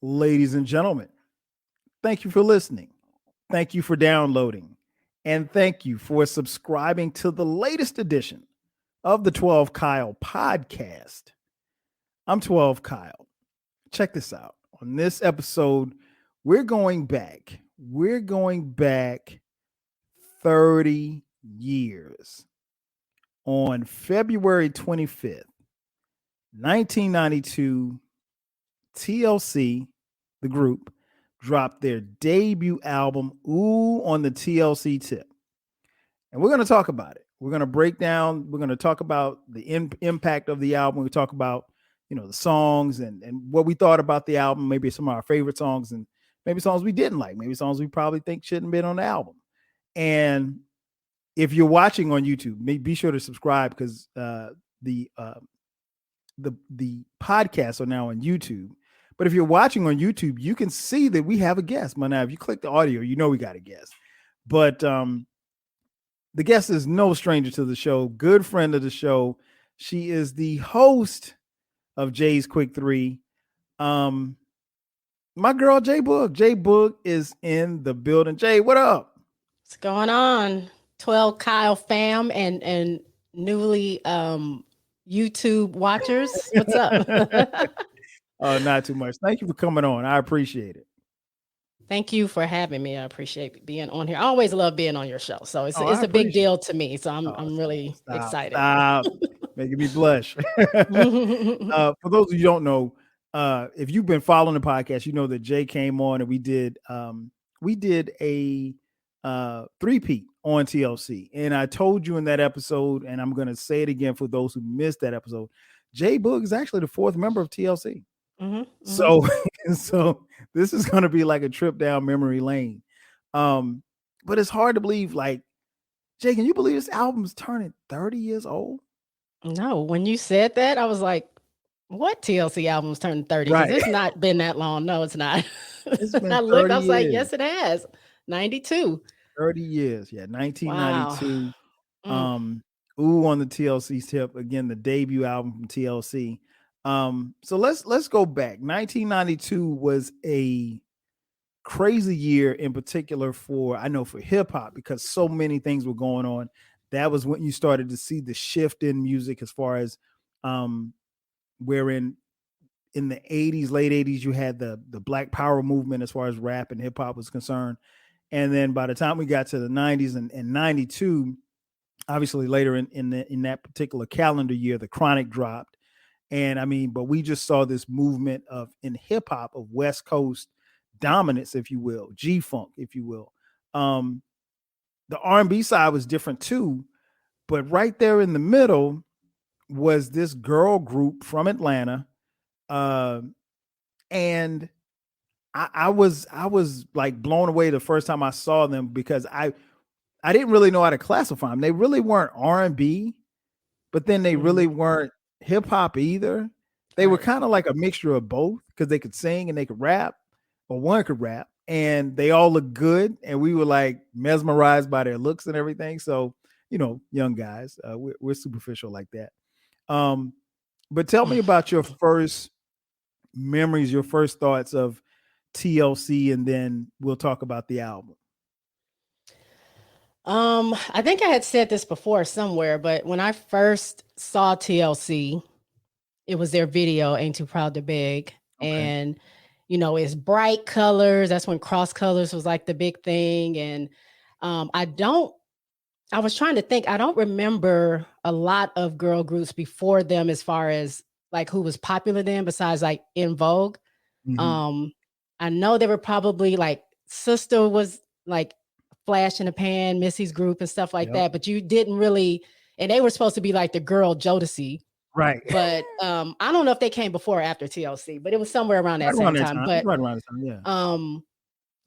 Ladies and gentlemen, thank you for listening. Thank you for downloading. And thank you for subscribing to the latest edition of the 12 Kyle podcast. I'm 12 Kyle. Check this out. On this episode, we're going back. We're going back 30 years. On February 25th, 1992, TLC, the group, dropped their debut album, Ooh, on the TLC Tip. And we're going to talk about it. We're going to break down, we're going to talk about the impact of the album. We talk about, the songs and what we thought about the album, maybe some of our favorite songs and maybe songs we didn't like, maybe songs we probably think shouldn't have been on the album. And if you're watching on YouTube, be sure to subscribe because the podcasts are now on YouTube. But if you're watching on YouTube, you can see that we have a guest. Now, if you click the audio, we got a guest. But the guest is no stranger to the show, good friend of the show. She is the host of Jay's Quick 3. My girl, JBoog. JBoog is in the building. Jay, what up? What's going on? 12 Kyle fam and newly YouTube watchers. What's up? Oh, not too much. Thank you for coming on. I appreciate it. Thank you for having me. I appreciate being on here. I always love being on your show. So it's a big deal to me. So I'm really excited. Stop. Making me blush. For those of you who don't know, if you've been following the podcast, you know that Jay came on and we did a three-peat on TLC. And I told you in that episode, and I'm going to say it again for those who missed that episode, JBoog is actually the fourth member of TLC. So this is going to be like a trip down memory lane. But it's hard to believe, like, Jay, can you believe this album's turning 30 years old? No, when you said that, I was like, what TLC album's turning 30? Right. It's not been that long. No, it's not. It's been I looked, I was like, yes, it has. 92. 30 years. Yeah, 1992. Wow. Ooh, on the TLC Tip. Again, the debut album from TLC. So let's go back. 1992 was a crazy year in particular for hip hop because so many things were going on. That was when you started to see the shift in music as far as wherein in the 80s, late 80s, you had the Black Power movement as far as rap and hip hop was concerned. And then by the time we got to the 90s and 92, obviously later in that particular calendar year, the Chronic dropped. And but we just saw this movement in hip hop of West Coast dominance, if you will, G-Funk, if you will. The R&B side was different too, but right there in the middle was this girl group from Atlanta. And I was like blown away the first time I saw them because I didn't really know how to classify them. They really weren't R&B, but then they really weren't hip hop either. They were kind of like a mixture of both because they could sing and they could rap, or one could rap, and they all looked good. And we were like mesmerized by their looks and everything. So, young guys, we're superficial like that. But tell me about your first memories, your first thoughts of TLC, and then we'll talk about the album. I think I had said this before somewhere, but when I first saw TLC, it was their video, Ain't Too Proud to Beg. Okay. And, it's bright colors. That's when cross colors was like the big thing. And I was trying to think, I don't remember a lot of girl groups before them as far as like who was popular then besides like In Vogue. Mm-hmm. I know they were probably like Sister was like Flash in the Pan, Missy's group and stuff like that, but you didn't really, and they were supposed to be like the girl Jodeci. Right. But I don't know if they came before or after TLC, but it was somewhere around that same time. But right around the time,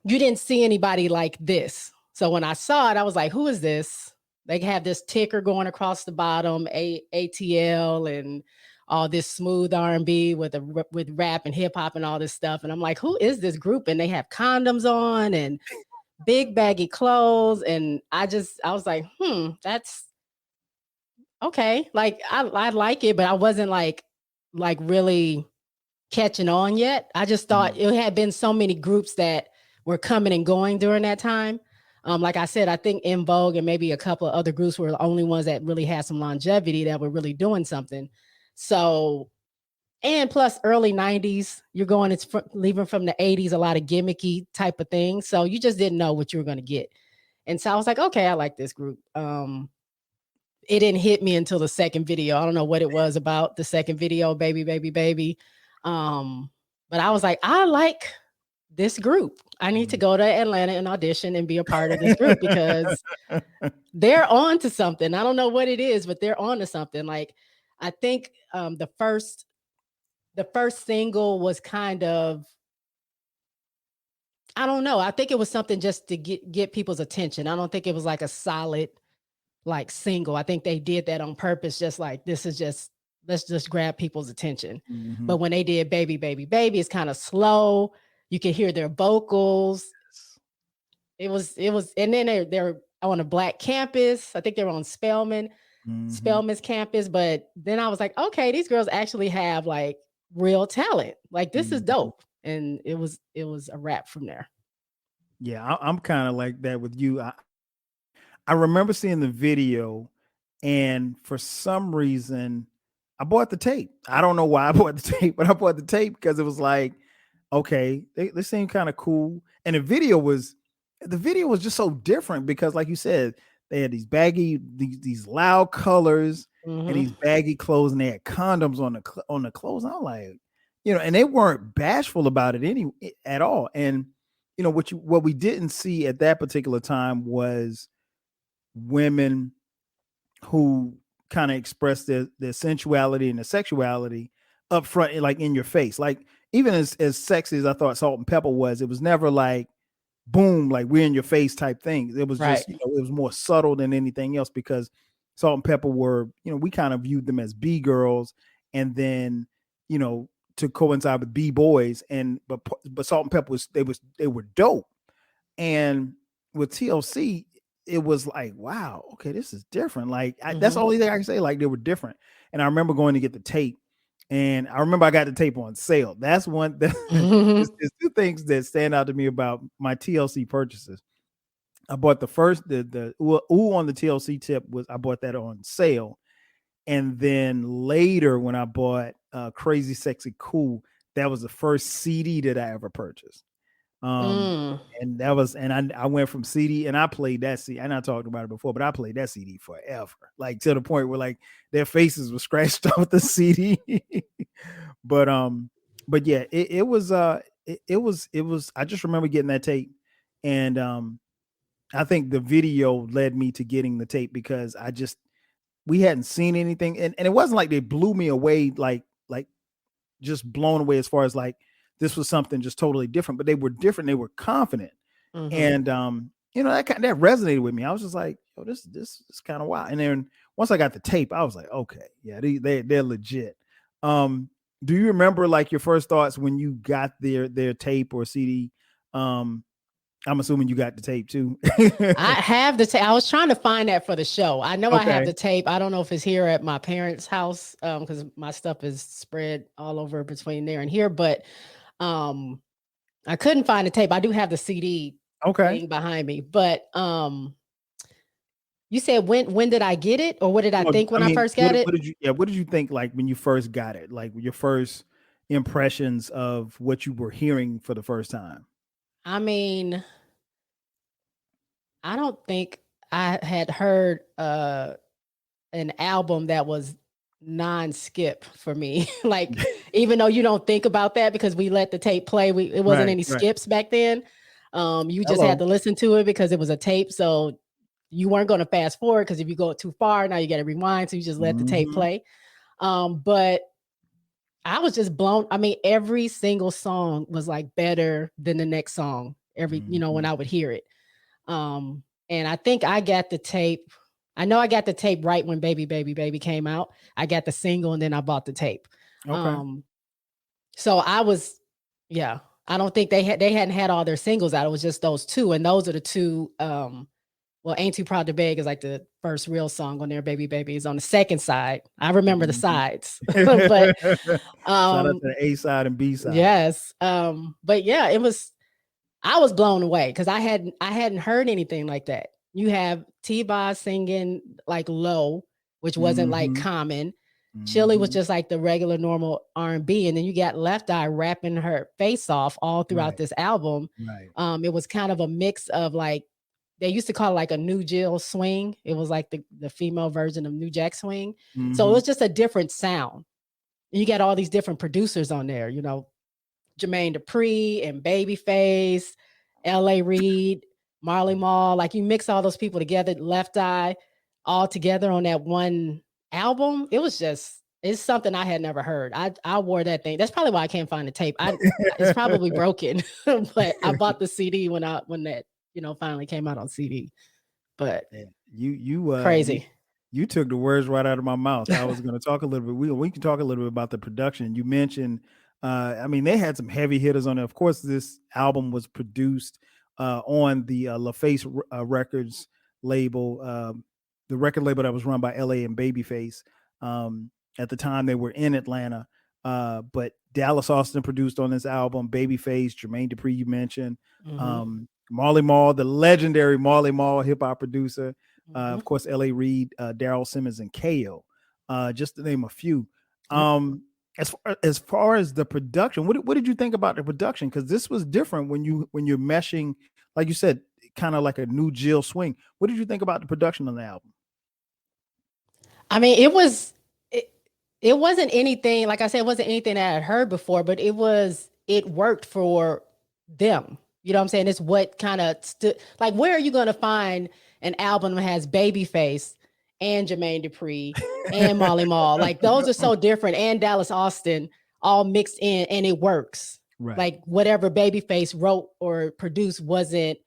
you didn't see anybody like this. So when I saw it, I was like, who is this? They have this ticker going across the bottom, ATL, and all this smooth R&B with rap and hip hop and all this stuff. And I'm like, who is this group? And they have condoms on and big baggy clothes. And I was like, that's okay. Like I like it, but I wasn't like really catching on yet. I just thought it had been so many groups that were coming and going during that time. Like I said, I think In Vogue and maybe a couple of other groups were the only ones that really had some longevity that were really doing something. So, and plus early 90s, you're going, it's leaving from the 80s, a lot of gimmicky type of things. So you just didn't know what you were going to get. And so I was like, okay, I like this group. It didn't hit me until the second video. I don't know what it was about the second video, Baby, Baby, Baby. But I was like, I like this group. I need to go to Atlanta and audition and be a part of this group because they're on to something. I don't know what it is, but they're on to something. Like, I think the first single was kind of, I don't know. I think it was something just to get people's attention. I don't think it was like a solid like single. I think they did that on purpose, just like this is just, let's just grab people's attention. But when they did Baby, Baby, Baby, it's kind of slow. You can hear their vocals. It was, and then they're on a Black campus. I think they were on Spelman's campus. But then I was like, okay, these girls actually have like real talent. Like this is dope. And it was a wrap from there. Yeah, I'm kind of like that with you. I remember seeing the video, and for some reason, I bought the tape. I don't know why I bought the tape, but I bought the tape because it was like, okay, they seem kind of cool. And the video was just so different because, like you said, they had these baggy, these loud colors and these baggy clothes, and they had condoms on the clothes. I'm like, and they weren't bashful about it at all. And what we didn't see at that particular time was women who kind of express their sensuality and their sexuality up front, like in your face. Like even as sexy as I thought Salt and Pepper was, it was never like boom, like we're in your face type thing. It was just, it was more subtle than anything else because Salt and Pepper were, we kind of viewed them as B girls, and then, to coincide with B boys, but Salt and Pepper they were dope. And with TLC, it was like, wow, okay, this is different. Like that's the only thing I can say. Like they were different. And I remember going to get the tape, and I remember I got the tape on sale. That's one. There's two things that stand out to me about my TLC purchases. I bought the Ooh on the TLC tip I bought that on sale, and then later when I bought Crazy Sexy Cool, that was the first CD that I ever purchased. And that was, and I went from CD, and I played that CD, and I talked about it before, but I played that CD forever, like to the point where like their faces were scratched off the CD. but yeah, it was I just remember getting that tape, and I think the video led me to getting the tape because we hadn't seen anything, and it wasn't like they blew me away, like just blown away as far as like this was something just totally different, but they were different. They were confident. And, that resonated with me. I was just like, oh, this is kind of wild. And then once I got the tape, I was like, okay, yeah, they're legit. Do you remember like your first thoughts when you got their tape or CD? I'm assuming you got the tape too. I have the tape. I was trying to find that for the show. I know I have the tape. I don't know if it's here at my parents' house because my stuff is spread all over between there and here. But I couldn't find the tape. I do have the CD thing behind me. But you said when did I get it, or what did I think when I first got it? What did you think like when you first got it? Like your first impressions of what you were hearing for the first time? I mean, I don't think I had heard an album that was non-skip for me. Like, even though you don't think about that because we let the tape play, it wasn't any skips back then. You just had to listen to it because it was a tape. So you weren't going to fast forward because if you go too far, now you got to rewind. So you just let the tape play. But I was just blown. I mean, every single song was like better than the next song when I would hear it. And I think I got the tape. I know I got the tape right when Baby, Baby, Baby came out. I got the single and then I bought the tape. So I was, I don't think they hadn't had all their singles out. It was just those two. And those are the two well, Ain't Too Proud to Beg is like the first real song on there. Baby Baby is on the second side. I remember the sides, but shout out to the A side and B side. yes. But yeah, I was blown away because I hadn't heard anything like that. You have T-Boz singing like low, which wasn't like common. Chili was just like the regular normal R&B, and then you got Left Eye rapping her face off all throughout this album. Right. It was kind of a mix of like, they used to call it like a New Jill swing. It was like the female version of New Jack Swing. So it was just a different sound. And you got all these different producers on there, you know, Jermaine Dupri and Babyface, L.A. Reid, Marley Marl. Like you mix all those people together, Left Eye, all together on that one album. It's something I had never heard. I wore that thing. That's probably why I can't find the tape. It's probably broken, but I bought the CD when that, you know, finally came out on CD. But you crazy. You took the words right out of my mouth. I was going to talk a little bit. We can talk a little bit about the production. You mentioned, I mean, they had some heavy hitters on there. Of course, this album was produced on the LaFace Records label, the record label that was run by LA and Babyface. At the time, they were in Atlanta, but Dallas Austin produced on this album. Babyface, Jermaine Dupri, you mentioned, Marley Marl, the legendary Marley Marl, hip hop producer. Of course, L.A. Reid, Daryl Simmons, and KO, just to name a few. As far as the production, what did you think about the production? Because this was different when you're meshing, like you said, kind of like a New Jill swing. What did you think about the production on the album? I mean, it wasn't anything, like I said, it wasn't anything that I had heard before, but it worked for them. You know what I'm saying? It's what kind of like, where are you going to find an album that has Babyface and Jermaine Dupri and Marley Marl? Like those are so different, and Dallas Austin all mixed in, and it works. Right. Like whatever Babyface wrote or produced wasn't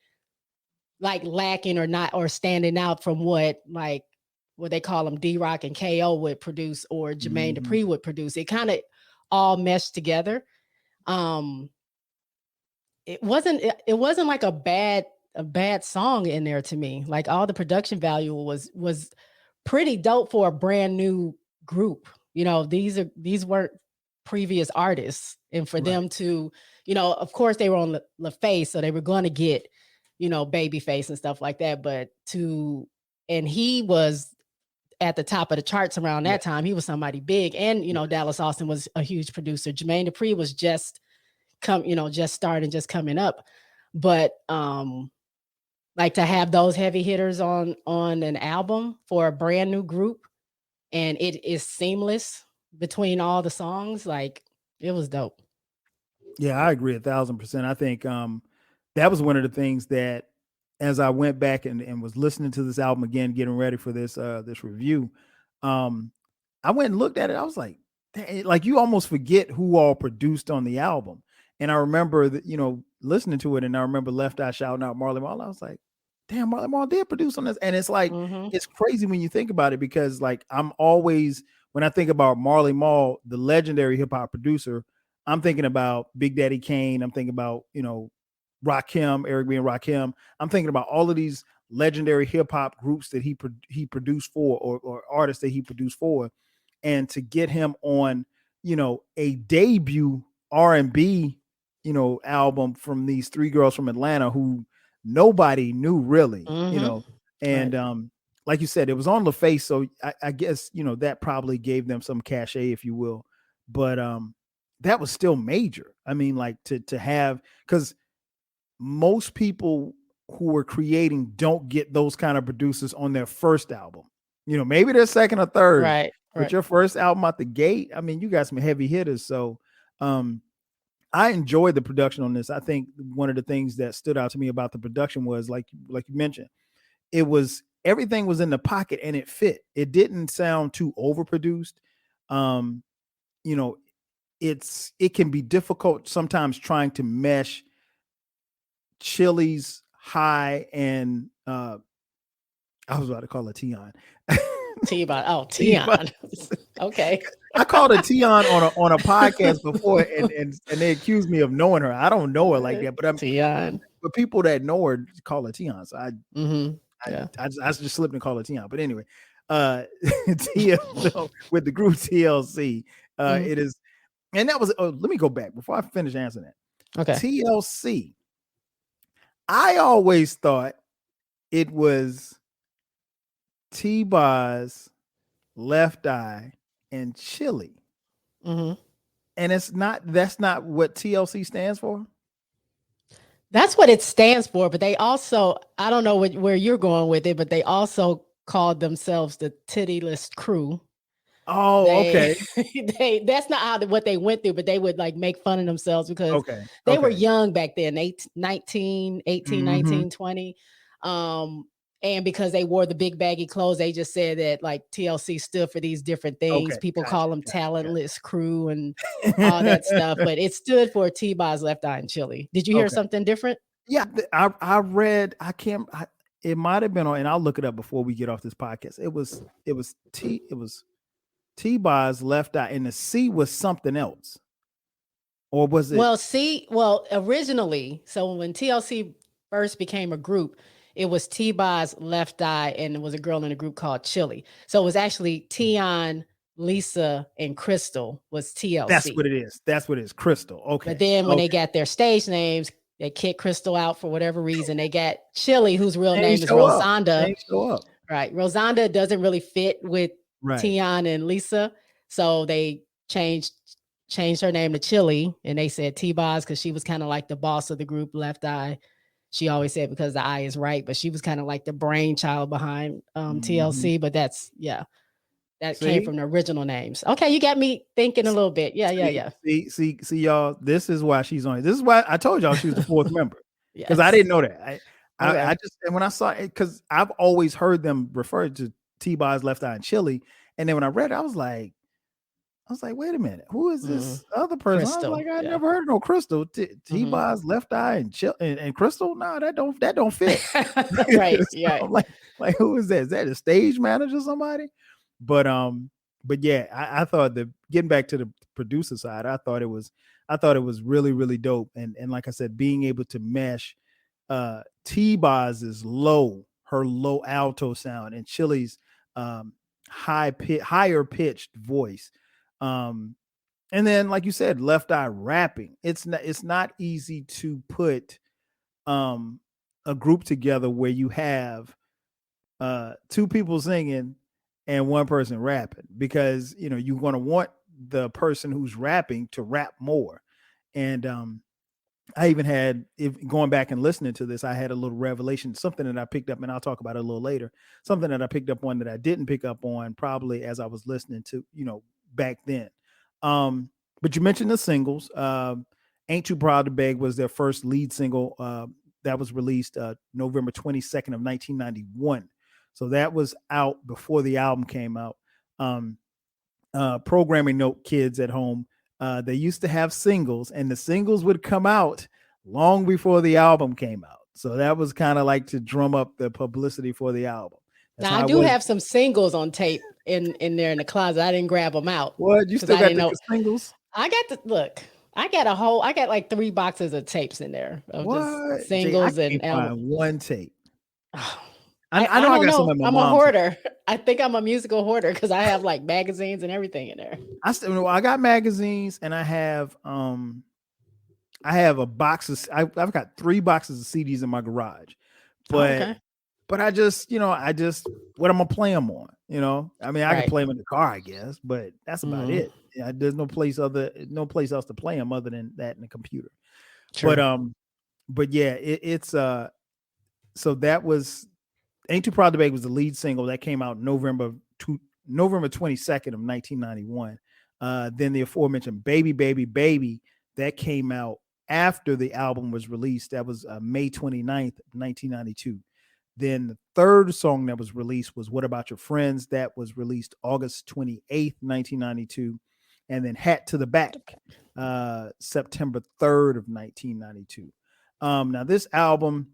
like lacking or not, or standing out from what they call them D-Rock and KO would produce, or Jermaine Dupri would produce. It kind of all meshed together. It wasn't like a bad song in there to me. Like all the production value was pretty dope for a brand new group. You know, these weren't previous artists, and for them to, you know, of course they were on LaFace, so they were going to get, you know, Babyface and stuff like that. And he was at the top of the charts around that time. He was somebody big, and you know, Dallas Austin was a huge producer. Jermaine Dupri was just starting, just coming up. But like to have those heavy hitters on an album for a brand new group, and it is seamless between all the songs, like it was dope. Yeah, I agree 1,000%. I think that was one of the things that, as I went back and was listening to this album again, getting ready for this review, I went and looked at it. I was like you almost forget who all produced on the album. And I remember that, you know, listening to it, and I remember Left Eye shouting out Marley Marl. I was like, damn, Marley Marl did produce on this. And it's like, it's crazy when you think about it, because like I'm always, when I think about Marley Marl, the legendary hip hop producer, I'm thinking about Big Daddy Kane. I'm thinking about, you know, Rakim, Eric B. and Rakim. I'm thinking about all of these legendary hip hop groups that he produced for, or artists that he produced for. And to get him on, you know, a debut R&B, you know, album from these three girls from Atlanta who nobody knew really, you know, and like you said, it was on LaFace, so I guess, you know, that probably gave them some cachet, if you will, but that was still major. I mean, like to have, because most people who were creating don't get those kind of producers on their first album. You know, maybe their second or third, but your first album out the gate, I mean, you got some heavy hitters. So I enjoyed the production on this. I think one of the things that stood out to me about the production was, like you mentioned, everything was in the pocket and it fit. It didn't sound too overproduced. You know, it can be difficult sometimes trying to mesh Chili's high and I was about to call it Tion. Tion. Okay. I called her Tion on a podcast before, and they accused me of knowing her. I don't know her like that, but Tion. But people that know her call her Tion. So I Yeah. I just slipped and called it Tion. But anyway, so with the group TLC, it is, and that was. Oh, let me go back before I finish answering that. Okay. TLC. I always thought it was T-Boz, Left Eye, and Chili. Mm-hmm. And it's not. That's not what TLC stands for. That's what it stands for. But they also, I don't know where you're going with it, but they also called themselves the Tittyless Crew. Oh, okay. That's not what they went through, but they would like make fun of themselves because Okay. they were young back then, 18, 19, 20. And because they wore the big baggy clothes, they just said that like TLC stood for these different things. Okay. People Gotcha, call them gotcha. Talentless Crew and all that stuff, but it stood for T-Boz, Left Eye, and Chili. Did you hear Okay. something different? Yeah, I read. It might have been on, and I'll look it up before we get off this podcast. It was T-Boz, Left Eye, and the C was something else, or was it? Well, originally, so when TLC first became a group, it was T-Boz, Left Eye, and there was a girl in a group called Chili. So it was actually Tion, Lisa, and Crystal was TLC. That's what it is. That's what it is. Crystal. Okay. But then when they got their stage names, they kicked Crystal out for whatever reason. They got Chili, whose real name is Rosanda. They show up. Right. Rosanda doesn't really fit with Right. Tion and Lisa. So they changed her name to Chili, and they said T-Boz because she was kind of like the boss of the group. Left Eye, she always said because the eye is right, but she was kind of like the brainchild behind TLC. But that came from the original names. Okay, you got me thinking a little bit. Yeah. See, y'all. This is why she's on. This is why I told y'all she was the fourth member, because Yes. I didn't know that. Okay. I just, and when I saw it, because I've always heard them refer to T-Boz, Left Eye, and Chili, and then when I read it, I was like, wait a minute, who is this other person? Crystal, I was like, I never heard of no Crystal. T-Boz, Left Eye, and Crystal. No, that don't fit. Right. So Yeah. I'm like, who is that? Is that a stage manager, somebody? But yeah, I thought that, getting back to the producer side, I thought it was really, really dope. And like I said, being able to mesh T-Boz's her low alto sound, and Chili's higher pitched voice. And then, like you said, Left Eye rapping. It's not easy to put a group together where you have two people singing and one person rapping, because you're going to want the person who's rapping to rap more. And I even had, going back and listening to this, I had a little revelation, something that I picked up, and I'll talk about it a little later. Something that I picked up on that I didn't pick up on probably as I was listening to, back then. But you mentioned the singles. Ain't Too Proud to Beg was their first lead single that was released November 22nd of 1991. So that was out before the album came out. Programming note, kids at home, they used to have singles, and the singles would come out long before the album came out. So that was kind of like to drum up the publicity for the album. Now, I do have some singles on tape in there in the closet. I didn't grab them out. What? You still got the singles? I got like 3 boxes of tapes in there of just singles. I can't find one tape. I don't know. I'm a hoarder. I think I'm a musical hoarder because I have like magazines and everything in there. I got magazines, and I have a box of. I've got 3 boxes of CDs in my garage, but I just what I'm gonna play them on. I mean, I can play them in the car, I guess, but that's about it. Yeah, there's no place else to play them other than that in the computer. True. But yeah, it's so that was. Ain't Too Proud to Beg was the lead single that came out November 22nd of 1991. Then the aforementioned Baby, Baby, Baby, that came out after the album was released. That was May 29th of 1992. Then the third song that was released was What About Your Friends? That was released August 28th, 1992. And then Hat to the Back, September 3rd of 1992. Now this album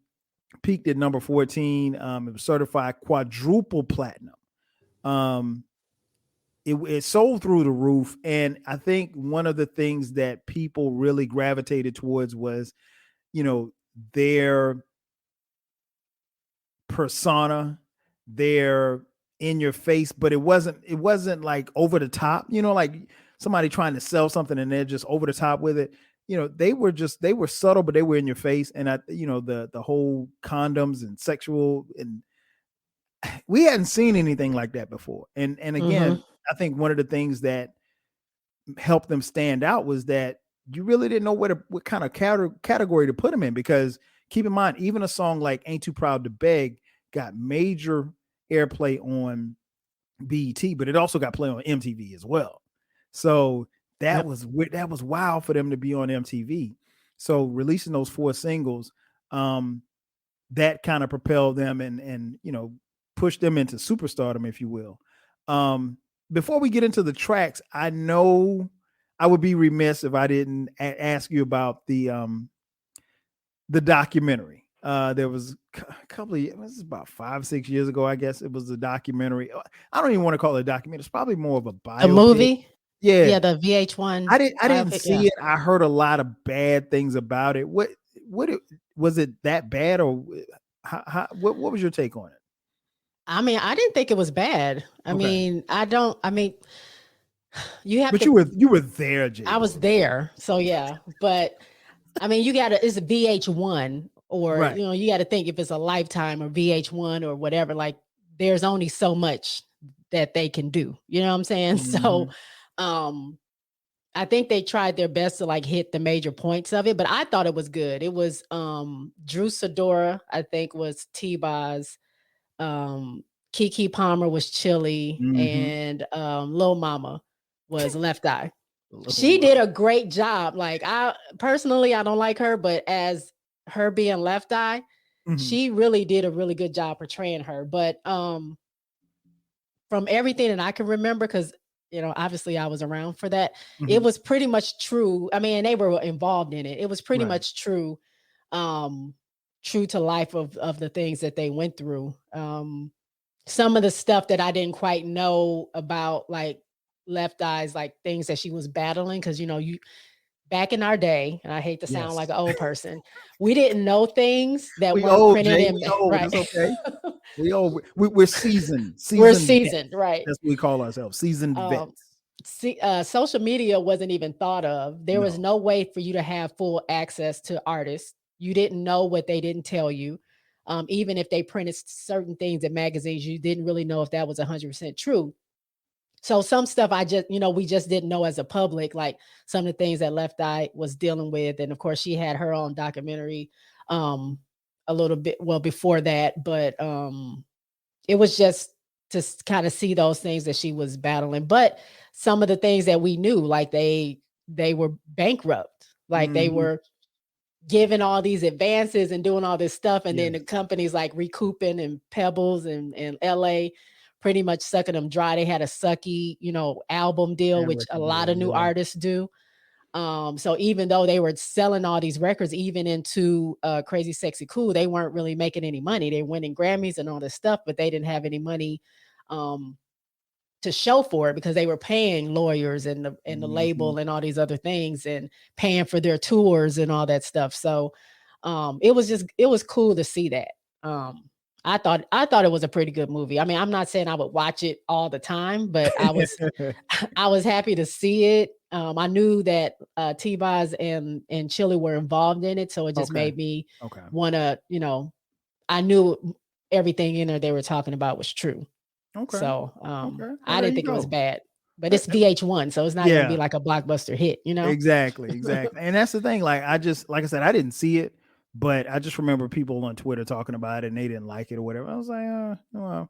peaked at number 14. It was certified quadruple platinum. It sold through the roof. And I think one of the things that people really gravitated towards was, their persona, their in your face, but it wasn't like over the top, like somebody trying to sell something and they're just over the top with it. They were subtle, but they were in your face. And the whole condoms and sexual, and we hadn't seen anything like that before. And again, I think one of the things that helped them stand out was that you really didn't know what kind of category to put them in, because keep in mind, even a song like Ain't Too Proud to Beg got major airplay on BET, but it also got play on MTV as well. So that was wild for them to be on MTV. So releasing those 4 singles, that kind of propelled them and pushed them into superstardom, if you will. Before we get into the tracks, I know I would be remiss if I didn't ask you about the documentary. There was a couple of, it was about 5-6 years ago, I guess. It was a documentary. I don't even want to call it a documentary. It's probably more of a biopic. A movie? Yeah, the VH1. I didn't see it. I heard a lot of bad things about it. What was it that bad, or what was your take on it? I mean, I didn't think it was bad. You have but to, you were there, JBoog. I was there. So yeah, but I mean, it's a VH1, or right. You got to think if it's a Lifetime or VH1 or whatever, like there's only so much that they can do. You know what I'm saying? So I think they tried their best to like hit the major points of it, but I thought it was good. It was Drew Sidora, I think, was T-Boz. Keke Palmer was Chili, and Lil Mama was Left Eye. She did a great job. Like, I personally, I don't like her, but as her being Left Eye, she really did a really good job portraying her. But from everything that I can remember, because obviously I was around for that, it was pretty much true. I mean, they were involved in it. It was pretty much true, true to life of the things that they went through. Some of the stuff that I didn't quite know about, like Left Eye's, like things that she was battling, because you back in our day, and I hate to sound like an old person, we didn't know things that weren't printed in. Right? Okay. We're seasoned. We're seasoned, right? That's what we call ourselves, seasoned vets. Social media wasn't even thought of. There was no way for you to have full access to artists. You didn't know what they didn't tell you. Even if they printed certain things in magazines, you didn't really know if that was 100% true. So some stuff we just didn't know as a public, like some of the things that Left Eye was dealing with. And of course she had her own documentary a little bit, before that, but it was just to kind of see those things that she was battling. But some of the things that we knew, like they were bankrupt, like they were giving all these advances and doing all this stuff. And then the companies like recouping, and Pebbles and LA pretty much sucking them dry. They had a sucky, album deal, which a lot of new artists do. So even though they were selling all these records, even into Crazy Sexy Cool, they weren't really making any money. They were winning Grammys and all this stuff, but they didn't have any money to show for it, because they were paying lawyers and the label and all these other things, and paying for their tours and all that stuff. So it was cool to see that. I thought it was a pretty good movie. I mean, I'm not saying I would watch it all the time, but I was happy to see it. I knew that T-Boz and Chili were involved in it, so it just made me want to, I knew everything in there they were talking about was true. So I didn't think it was bad, but it's VH1, so it's not going to be like a blockbuster hit, Exactly. And that's the thing. Like I said, I didn't see it, but I just remember people on Twitter talking about it and they didn't like it or whatever. I was like, well,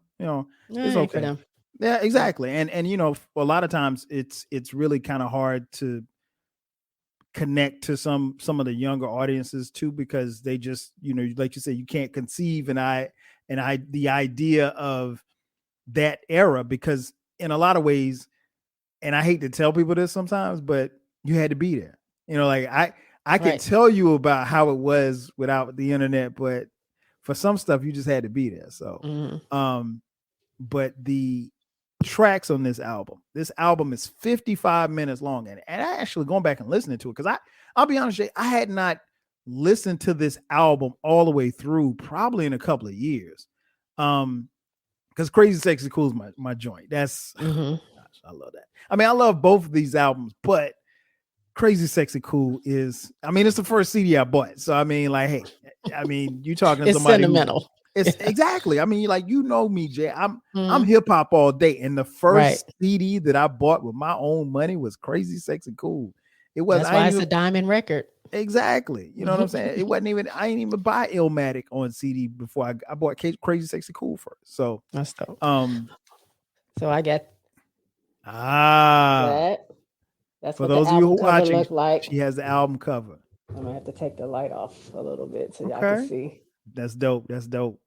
it's okay for them. Yeah, exactly. And a lot of times it's really kind of hard to connect to some of the younger audiences too, because they just, like you said, you can't conceive the idea of that era, because in a lot of ways, and I hate to tell people this sometimes, but you had to be there. Like I could tell you about how it was without the internet, but for some stuff you just had to be there. So but the tracks on this album is 55 minutes long, and I actually going back and listening to it, because I'll be honest with you, I had not listened to this album all the way through probably in a couple of years. Because Crazy Sexy Cool is my joint. That's gosh, I love that. I mean, I love both of these albums, but Crazy Sexy Cool is, I mean, it's the first CD I bought. So I mean, like, hey, I mean, you talking to It's somebody sentimental. it's exactly. I mean, like, you know me, Jay. I'm Mhm. hip hop all day. And the Right. first CD that I bought with my own money was Crazy Sexy Cool. It was That's why it's a diamond record. exactly. You know what I'm saying? It wasn't even, I didn't even buy Illmatic on CD before I bought Crazy Sexy Cool first. So That's dope. so I get ah that. That's for what the those of you album who cover watching, looked like. she has the album cover. I'm gonna have to take the light off a little bit so y'all Okay. can see. That's dope. That's dope.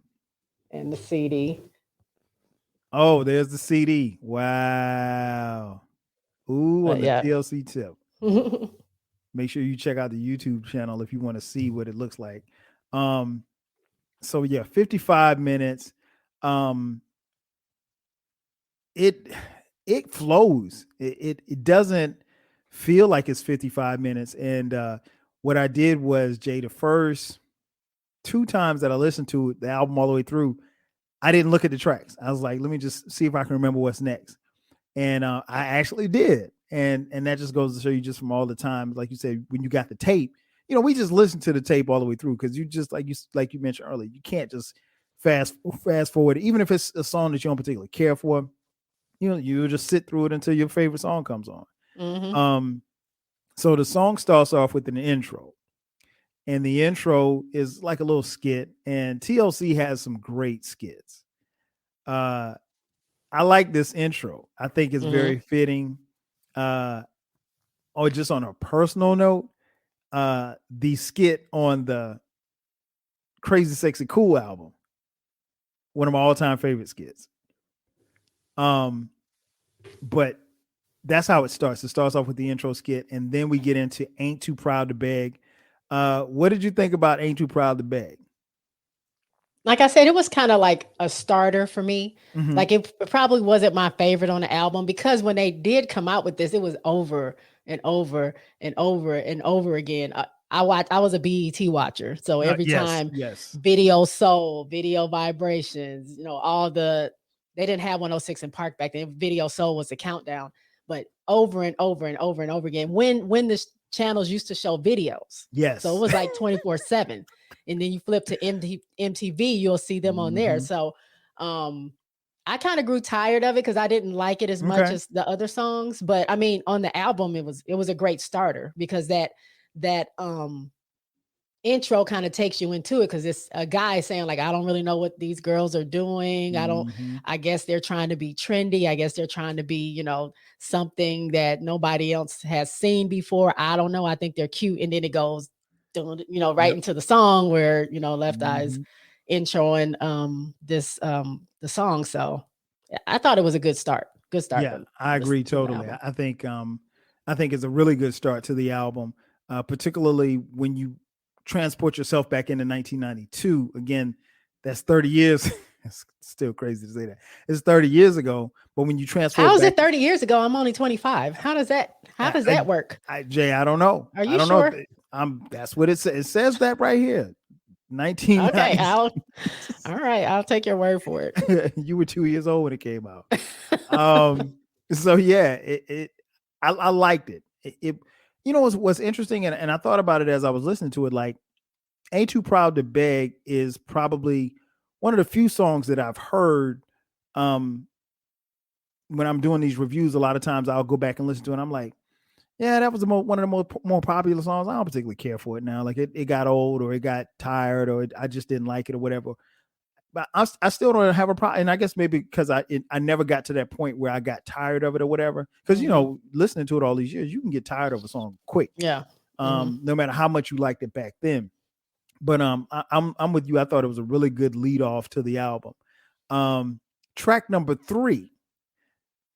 And the CD. Oh, there's the CD. Wow. Ooh, on the Yeah. TLC tip. Make sure you check out the YouTube channel if you want to see what it looks like. So yeah, 55 minutes. It flows. It doesn't feel like it's 55 minutes. And what I did was, Jay, the first 2 times that I listened to the album all the way through, I didn't look at the tracks. I was like, let me just see if I can remember what's next. And I actually did. And that just goes to show you, just from all the time, like you said, when you got the tape, you know, we just listened to the tape all the way through, because you just, like you mentioned earlier, you can't just fast forward, even if it's a song that you don't particularly care for. You know, you just sit through it until your favorite song comes on. So the song starts off with an intro, and the intro is like a little skit, and TLC has some great skits. I like this intro. I think it's very fitting. Or just on a personal note, the skit on the Crazy Sexy Cool album, one of my all-time favorite skits. But that's how it starts. It starts off with the intro skit, and then we get into Ain't Too Proud to Beg. What did you think about Ain't Too Proud to Beg? Like I said, it was kind of like a starter for me. Mhm. Like it probably wasn't my favorite on the album, because when they did come out with this, it was over and over and over and over again. I was a BET watcher. So every time yes. Video Soul, Video Vibrations, you know, they didn't have 106 in Park back then. Video Soul was the countdown, but over and over and over and over again. When the channels used to show videos. Yes. So it was like 24/7. And then you flip to MTV, you'll see them on there. So I kind of grew tired of it because I didn't like it as much as the other songs. But I mean, on the album, it was a great starter, because that intro kind of takes you into it, because it's a guy saying, like, I don't really know what these girls are doing. I guess they're trying to be trendy. I guess they're trying to be, you know, something that nobody else has seen before. I don't know. I think they're cute. And then it goes, you know, right into the song where, you know, Left Eye's introing the song. So I thought it was a good start. Good start. Yeah, I agree totally. I think it's a really good start to the album, particularly when you transport yourself back into 1992. Again, that's 30 years. It's still crazy to say that. It's 30 years ago, but when you transport, how is it 30 years ago? I'm only 25. How does that work? Jay, I don't know. Are you I don't sure? know. That's what it says. It says that right here. 1990. Okay, all right, I'll take your word for it. You were 2 years old when it came out. So yeah, I liked it. It you know what's interesting, and I thought about it as I was listening to it, like, Ain't Too Proud to Beg is probably one of the few songs that I've heard when I'm doing these reviews. A lot of times I'll go back and listen to it, and I'm like, yeah, that was one of the more popular songs. I don't particularly care for it now. Like, it got old, or it got tired, or I just didn't like it, or whatever. But I still don't have a problem. And I guess maybe because I never got to that point where I got tired of it or whatever. Because, you know, listening to it all these years, you can get tired of a song quick. Yeah. No matter how much you liked it back then. But I'm with you. I thought it was a really good lead off to the album. Track number 3,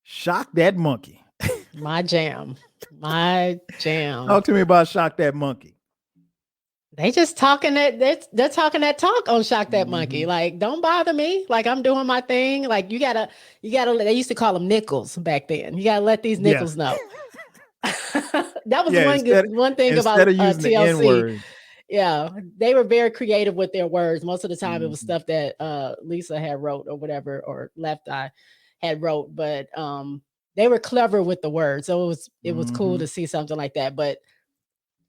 Shock That Monkey. My jam. Talk to me about Shock That Monkey. They just talking they're talking that talk on Shock That Monkey. Like, don't bother me. Like, I'm doing my thing. Like, you gotta, they used to call them nickels back then. You gotta let these nickels know. That was one thing about TLC. Yeah, they were very creative with their words. Most of the time it was Mhm. stuff that Lisa had wrote or whatever, or Left Eye had wrote, but they were clever with the words. So it was cool Mhm. to see something like that. But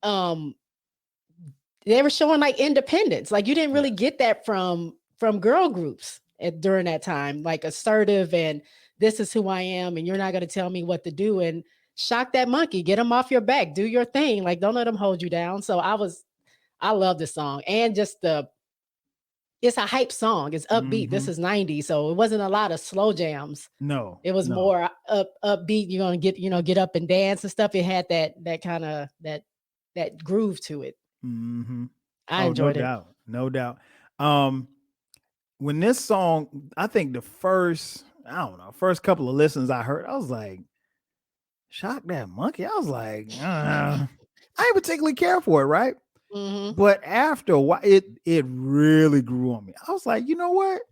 um they were showing like independence. Like you didn't really Yes. get that from girl groups during that time, like assertive and this is who I am and you're not going to tell me what to do, and shock that monkey, get him off your back, do your thing, like don't let him hold you down. So I love this song, and just it's a hype song. It's upbeat. This Mhm. is 90s, so it wasn't a lot of slow jams. No, It was no. more upbeat. You're gonna get up and dance and stuff. It had that kind of that groove to it. Mhm. I Oh, no enjoyed it. doubt, no doubt. Um, when this song, I think the first, I don't know, first couple of listens I heard, I was like, "Shock that monkey." I was like, I didn't particularly care for it, right? Hmm. But after a while, it really grew on me. I was like, you know what?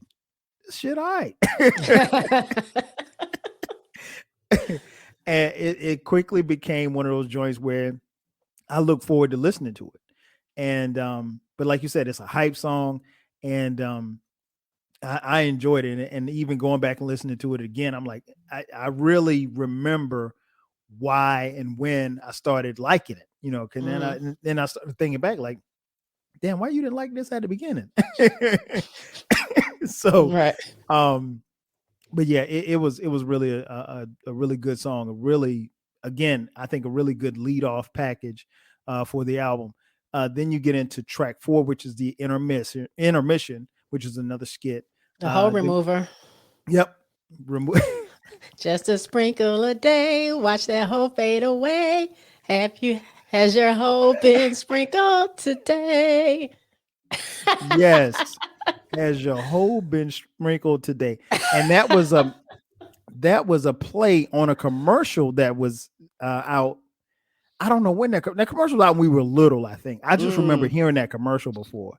This shit, all right. And it quickly became one of those joints where I look forward to listening to it. And but like you said, it's a hype song, and I enjoyed it. And even going back and listening to it again, I'm like, I really remember why and when I started liking it, because Hmm. then I started thinking back, like, damn, why you didn't like this at the beginning? So Right. um but yeah, it was really a really good song. A really, again, I think a really good lead off package for the album. Then you get into track 4, which is the intermission, which is another skit. The whole The, remover. yep. Remo- Just a sprinkle a day. Watch that whole fade away. Have you has your hope been sprinkled today? yes, has your whole been sprinkled today? And that was a play on a commercial that was out. I don't know when that commercial was out when we were little, I think. I just remember Mm. hearing that commercial before.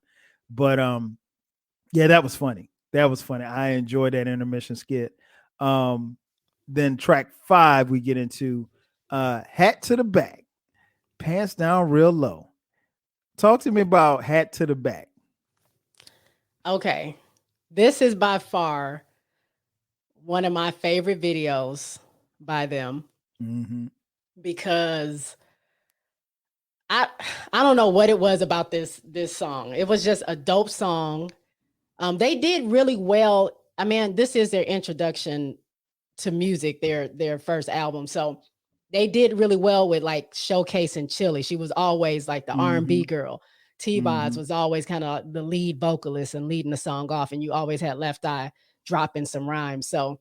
But yeah, that was funny. That was funny. I enjoyed that intermission skit. Um then track 5 we get into Hat to the Back, Pants Down Real Low. Talk to me about Hat to the Back. Okay. This is by far one of my favorite videos by them Mm-hmm. because I I don't know what it was about this song. It was just a dope song. They did really well. I mean, this is their introduction to music, their first album. So they did really well with like showcasing Chili. She was always like the Mm-hmm. R&B girl. T-Boz Mm-hmm. was always kind of the lead vocalist and leading the song off, and you always had Left Eye dropping some rhymes. So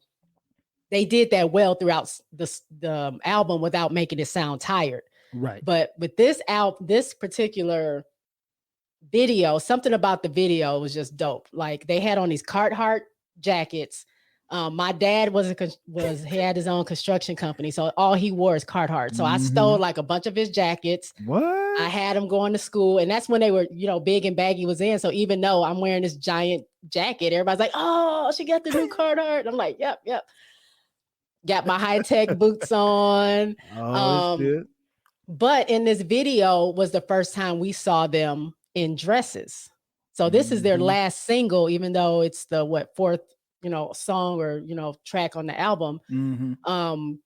they did that well throughout the album without making it sound tired. Right. But with this particular video, something about the video was just dope. Like they had on these Carhartt jackets. My dad was he had his own construction company, so all he wore is Carhartt. So I stole Mm-hmm. like a bunch of his jackets. I What? had him going to school, and that's when they were, big and baggy was in. So even though I'm wearing this giant jacket, everybody's like, "Oh, she got the new Carhartt." I'm like, "Yep, yep." Got my high tech boots on. Oh Um, shit. but in this video was the first time we saw them in dresses. So this is their Mm-hmm. last single, even though it's the fourth, song or, track on the album. Mm-hmm. Um,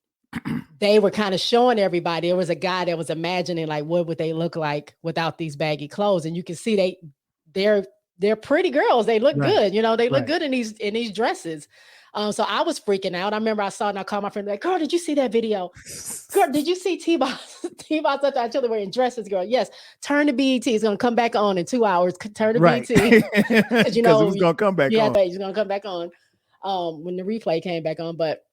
they were kind of showing everybody. There was a guy that was imagining like what would they look like without these baggy clothes. And you can see they're they're pretty girls. They look Right. good. They look Right. good in these dresses. So I was freaking out. I remember I saw it and I called my friend like, "Girl, did you see that video? Girl, did you see T-Boss? T-Boss such actually wearing dresses, girl. Yes, turn to BET. It's gonna come back on in 2 hours. Turn to Right. BET. Because Because it was gonna come back yeah, on. it's gonna come back on when the replay came back on. But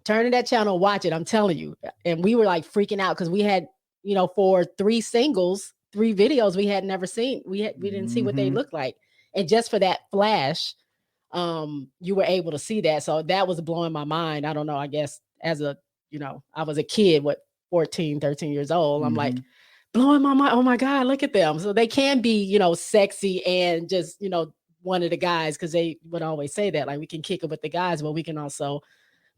turn to that channel, watch it. I'm telling you. And we were like freaking out because we had, for 3 videos we had never seen. We didn't see what they Mm-hmm. looked like. And just for that flash, you were able to see that. So that was blowing my mind. I don't know. I guess as I was a kid, 14, 13 years old. I'm Mm-hmm. like blowing my mind. Oh my God, look at them. So they can be, sexy and just, one of the guys, because they would always say that, like we can kick it with the guys, but we can also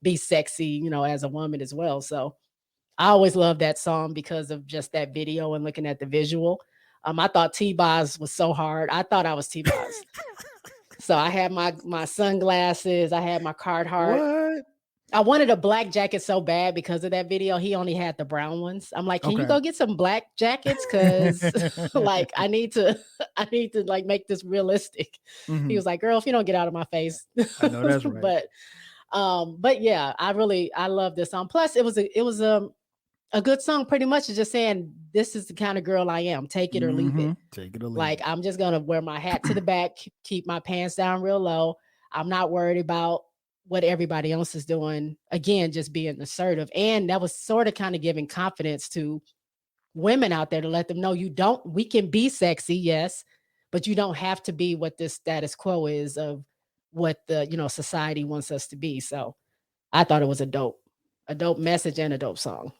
be sexy, as a woman as well. So I always love that song because of just that video and looking at the visual. I thought T-Boz was so hard. I thought I was T-Boz. So I had my sunglasses. I had my Carhartt. What? I wanted a black jacket so bad because of that video. He only had the brown ones. I'm like, can you Okay. go get some black jackets? Cause like I need to, I need to like make this realistic. He was like, girl, if you don't get out of my face. I know that's right. But yeah, I love this song. Plus it was a good song. Pretty much it's just saying this is the kind of girl I am. Take it or leave it. Take it or leave Like it. I'm just gonna wear my hat to the back, keep my pants down real low. I'm not worried about what everybody else is doing. Again, just being assertive. And that was sort of kind of giving confidence to women out there to let them know we can be sexy, yes, but you don't have to be what this status quo is of what the, society wants us to be. So I thought it was a dope message and a dope song.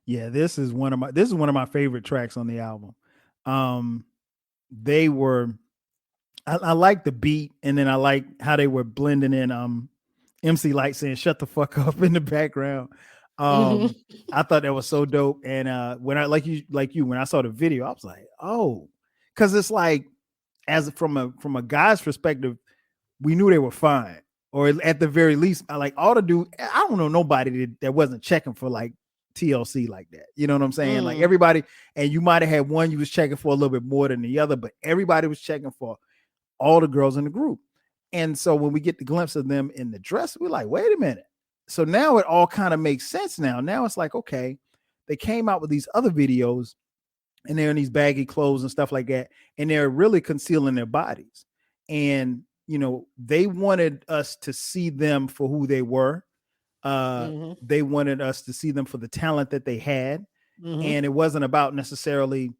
Yeah, this is one of my favorite tracks on the album. They were I like the beat, and then I like how they were blending in MC Light saying "shut the fuck up" in the background. Mhm. I thought that was so dope. And when I like you when I saw the video, I was like, oh, because it's like as from a guy's perspective, we knew they were fine, or at the very least, I like all the dude. I don't know nobody that wasn't checking for like TLC like that. You know what I'm saying? Like everybody, and you might have had one you was checking for a little bit more than the other, but everybody was checking for all the girls in the group. And so when we get the glimpse of them in the dress, we're like, wait a minute. So now it all kind of makes sense now. Now it's like, okay, they came out with these other videos and they're in these baggy clothes and stuff like that. And they're really concealing their bodies. And, they wanted us to see them for who they were. They wanted us to see them for the talent that they had. And it wasn't about necessarily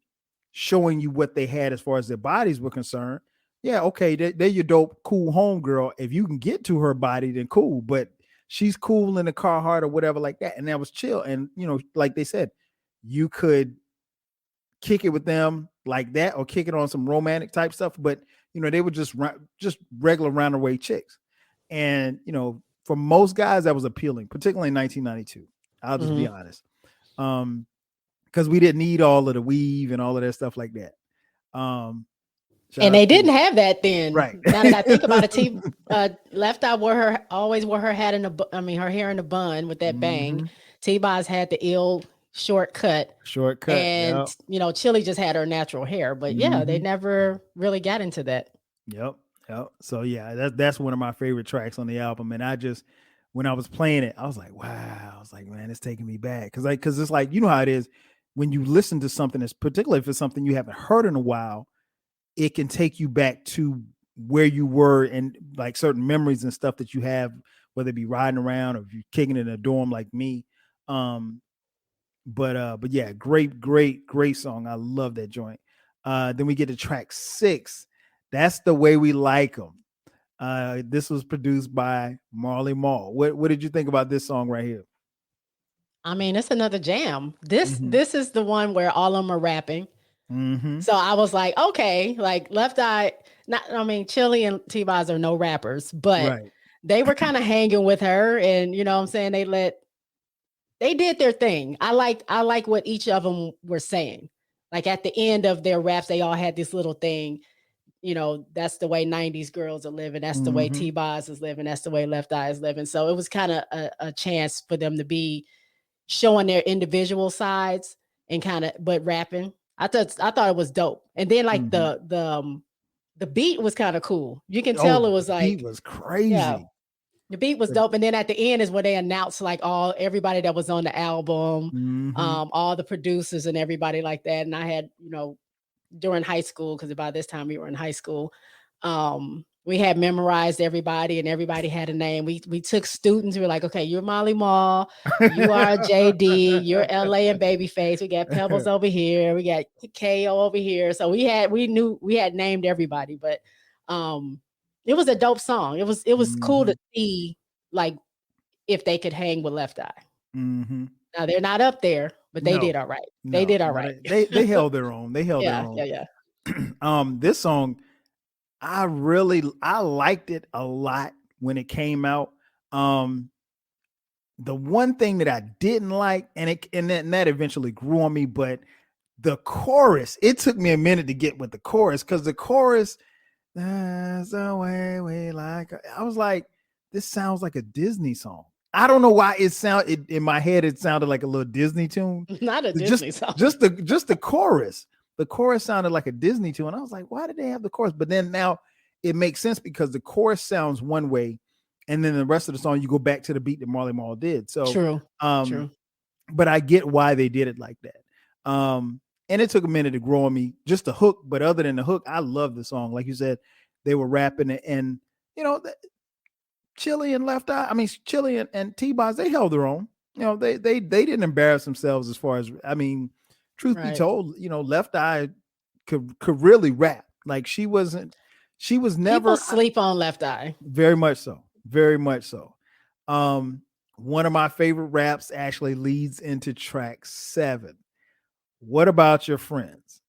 showing you what they had as far as their bodies were concerned. Yeah, okay, they're your dope, cool homegirl. If you can get to her body, then cool. But she's cool in the Carhartt or whatever like that, and that was chill. And like they said, you could kick it with them like that, or kick it on some romantic type stuff. But they were just regular roundaway chicks, and for most guys that was appealing, particularly in 1992. I'll just be honest, because we didn't need all of the weave and all of that stuff like that. And they didn't have that then. Right. Now that I think about it, Left Eye always wore her hat her hair in a bun with that bang. T-Boz had the ill shortcut. And yep. Chili just had her natural hair. But yeah, they never really got into that. Yep. So yeah, that's one of my favorite tracks on the album. And when I was playing it, I was like, wow. I was like, man, it's taking me back. Because it's like, you know how it is when you listen to something, that's particularly if it's something you haven't heard in a while, it can take you back to where you were and like certain memories and stuff that you have, whether it be riding around or if you're kicking in a dorm like me. But yeah, great song. I love that joint. Then we get to track 6. That's The Way We Like 'Em. This was produced by Marley Marl. What did you think about this song right here? I mean, it's another jam. This is the one where all of them are rapping. So I was like, okay, like Left Eye, Chili and T-Boz are no rappers, but they were kind of hanging with her, and you know what I'm saying, they did their thing. I like what each of them were saying. Like at the end of their raps, they all had this little thing, that's the way 90s girls are living. That's the way T-Boz is living. That's the way Left Eye is living. So it was kind of a chance for them to be showing their individual sides and but rapping. I thought it was dope. And then like the beat was kind of cool. You can tell it was like, the beat was crazy. Yeah, the beat was dope. And then at the end is where they announced like everybody that was on the album, all the producers and everybody like that. And I had, during high school, because by this time we were in high school, we had memorized everybody and everybody had a name. We took students. We were like, okay, you're Molly Mall, you are JD, you're LA and Babyface. We got Pebbles over here. We got KO over here. So we had named everybody, but it was a dope song. It was cool to see like if they could hang with Left Eye. Now they're not up there, but they did all right. They did all right. They held their own. They held their own. Yeah. This song, I liked it a lot when it came out. The one thing that I didn't like, and that eventually grew on me, but the chorus, it took me a minute to get with the chorus because the chorus, that's the way we like it. I was like, this sounds like a Disney song. I don't know why in my head it sounded like a little Disney tune. Not a Disney song. Just the chorus. The chorus sounded like a Disney tune. I was like, why did they have the chorus? But then now it makes sense because the chorus sounds one way, and then the rest of the song you go back to the beat that Marley Marl did. So True. But I get why they did it like that. And it took a minute to grow on me, just the hook. But other than the hook, I love the song. Like you said, they were rapping it, and Chili and Left Eye. I mean, Chili and T-Boz, they held their own. They didn't embarrass themselves as far as, I mean, truth be told, Left Eye could really rap. Like she was never. People sleep on Left Eye. Very much so. Very much so. One of my favorite raps actually leads into track 7. What About Your Friends?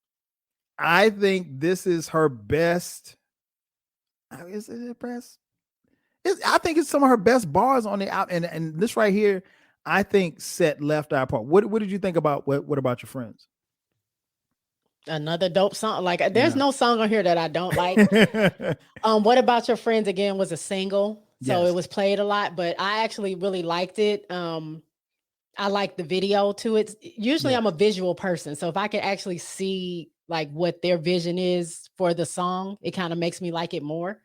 I think this is her best. Is it her best? I think it's some of her best bars on the out, and this right here, I think set Left Eye apart. What did you think about What About Your Friends? Another dope song. Like there's no song on here that I don't like. What About Your Friends again was a single, so it was played a lot, but I actually really liked it. I like the video to it. Usually I'm a visual person, so if I can actually see like what their vision is for the song, it kind of makes me like it more.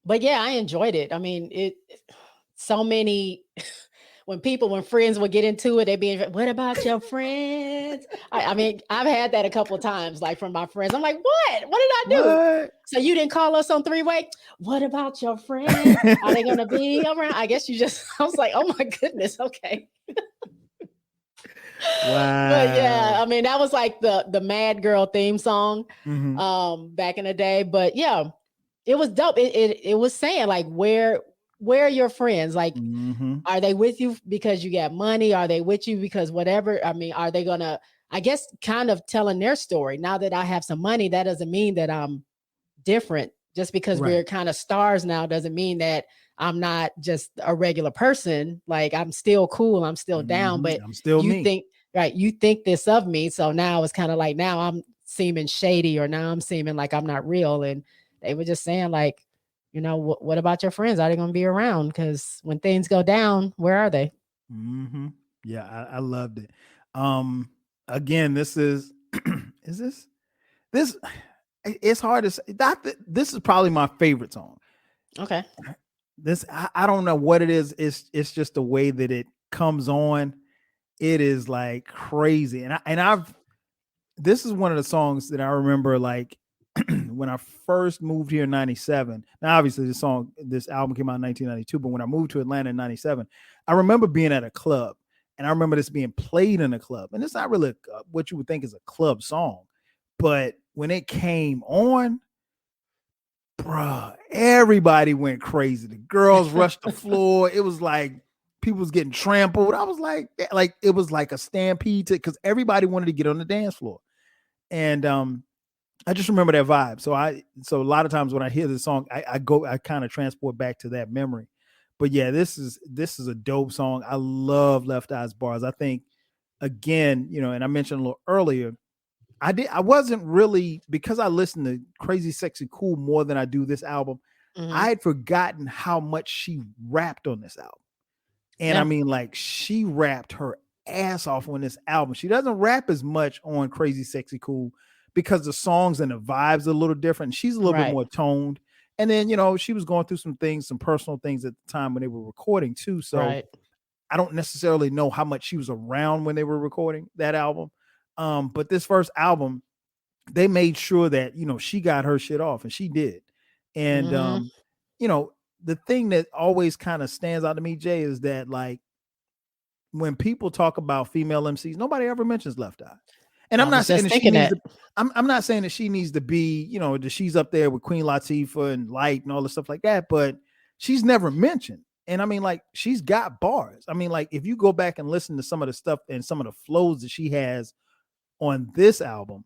But yeah, I enjoyed it. I mean, so many when friends would get into it, they'd be, what about your friends? I mean, I've had that a couple of times, like from my friends. I'm like, what did I do? What? So you didn't call us on 3-way? What about your friends? Are they going to be around? I guess I was like, oh my goodness. Okay. Wow. But yeah, I mean, that was like the Mad Girl theme song back in the day. But yeah, it was dope. It was saying like, where are your friends? Like, are they with you because you got money? Are they with you because whatever? I mean, are they gonna, I guess, kind of telling their story? Now that I have some money, that doesn't mean that I'm different. Just because we're kind of stars now doesn't mean that I'm not just a regular person. Like I'm still cool. I'm still down, but I'm still you me. you think this of me. So now it's kind of like, now I'm seeming shady, or now I'm seeming like I'm not real. And they were just saying like, what about your friends? Are they going to be around? Because when things go down, where are they? Yeah, I loved it. Again, this is this it's hard to say. This is probably my favorite song. Okay. This I don't know what it is. It's just the way that it comes on. It is like crazy. This is one of the songs that I remember like when I first moved here in 97. Now, obviously this album came out in 1992, but when I moved to Atlanta in 97, I remember being at a club, and I remember this being played in a club. And it's not really what you would think is a club song, but when it came on, bruh, everybody went crazy. The girls rushed the floor. It was like people was getting trampled. I was like it was like a stampede because everybody wanted to get on the dance floor. And I just remember that vibe. So a lot of times when I hear this song, I kind of transport back to that memory. But yeah, this is a dope song. I love Left Eye's bars. I think again, and I mentioned a little earlier, I wasn't really, because I listened to Crazy Sexy Cool more than I do this album. I had forgotten how much she rapped on this album. And I mean, like, she rapped her ass off on this album. She doesn't rap as much on Crazy Sexy Cool because the songs and the vibes are a little different. She's a little bit more toned. And then, she was going through some personal things at the time when they were recording too. So I don't necessarily know how much she was around when they were recording that album. But this first album, they made sure that, she got her shit off, and she did. And, the thing that always kind of stands out to me, Jay, is that like when people talk about female MCs, nobody ever mentions Left Eye. And I'm not saying that she needs to, I'm not saying that she needs to be, that she's up there with Queen Latifah and Light and all the stuff like that, but she's never mentioned. And I mean, like, she's got bars. I mean, like, if you go back and listen to some of the stuff and some of the flows that she has on this album,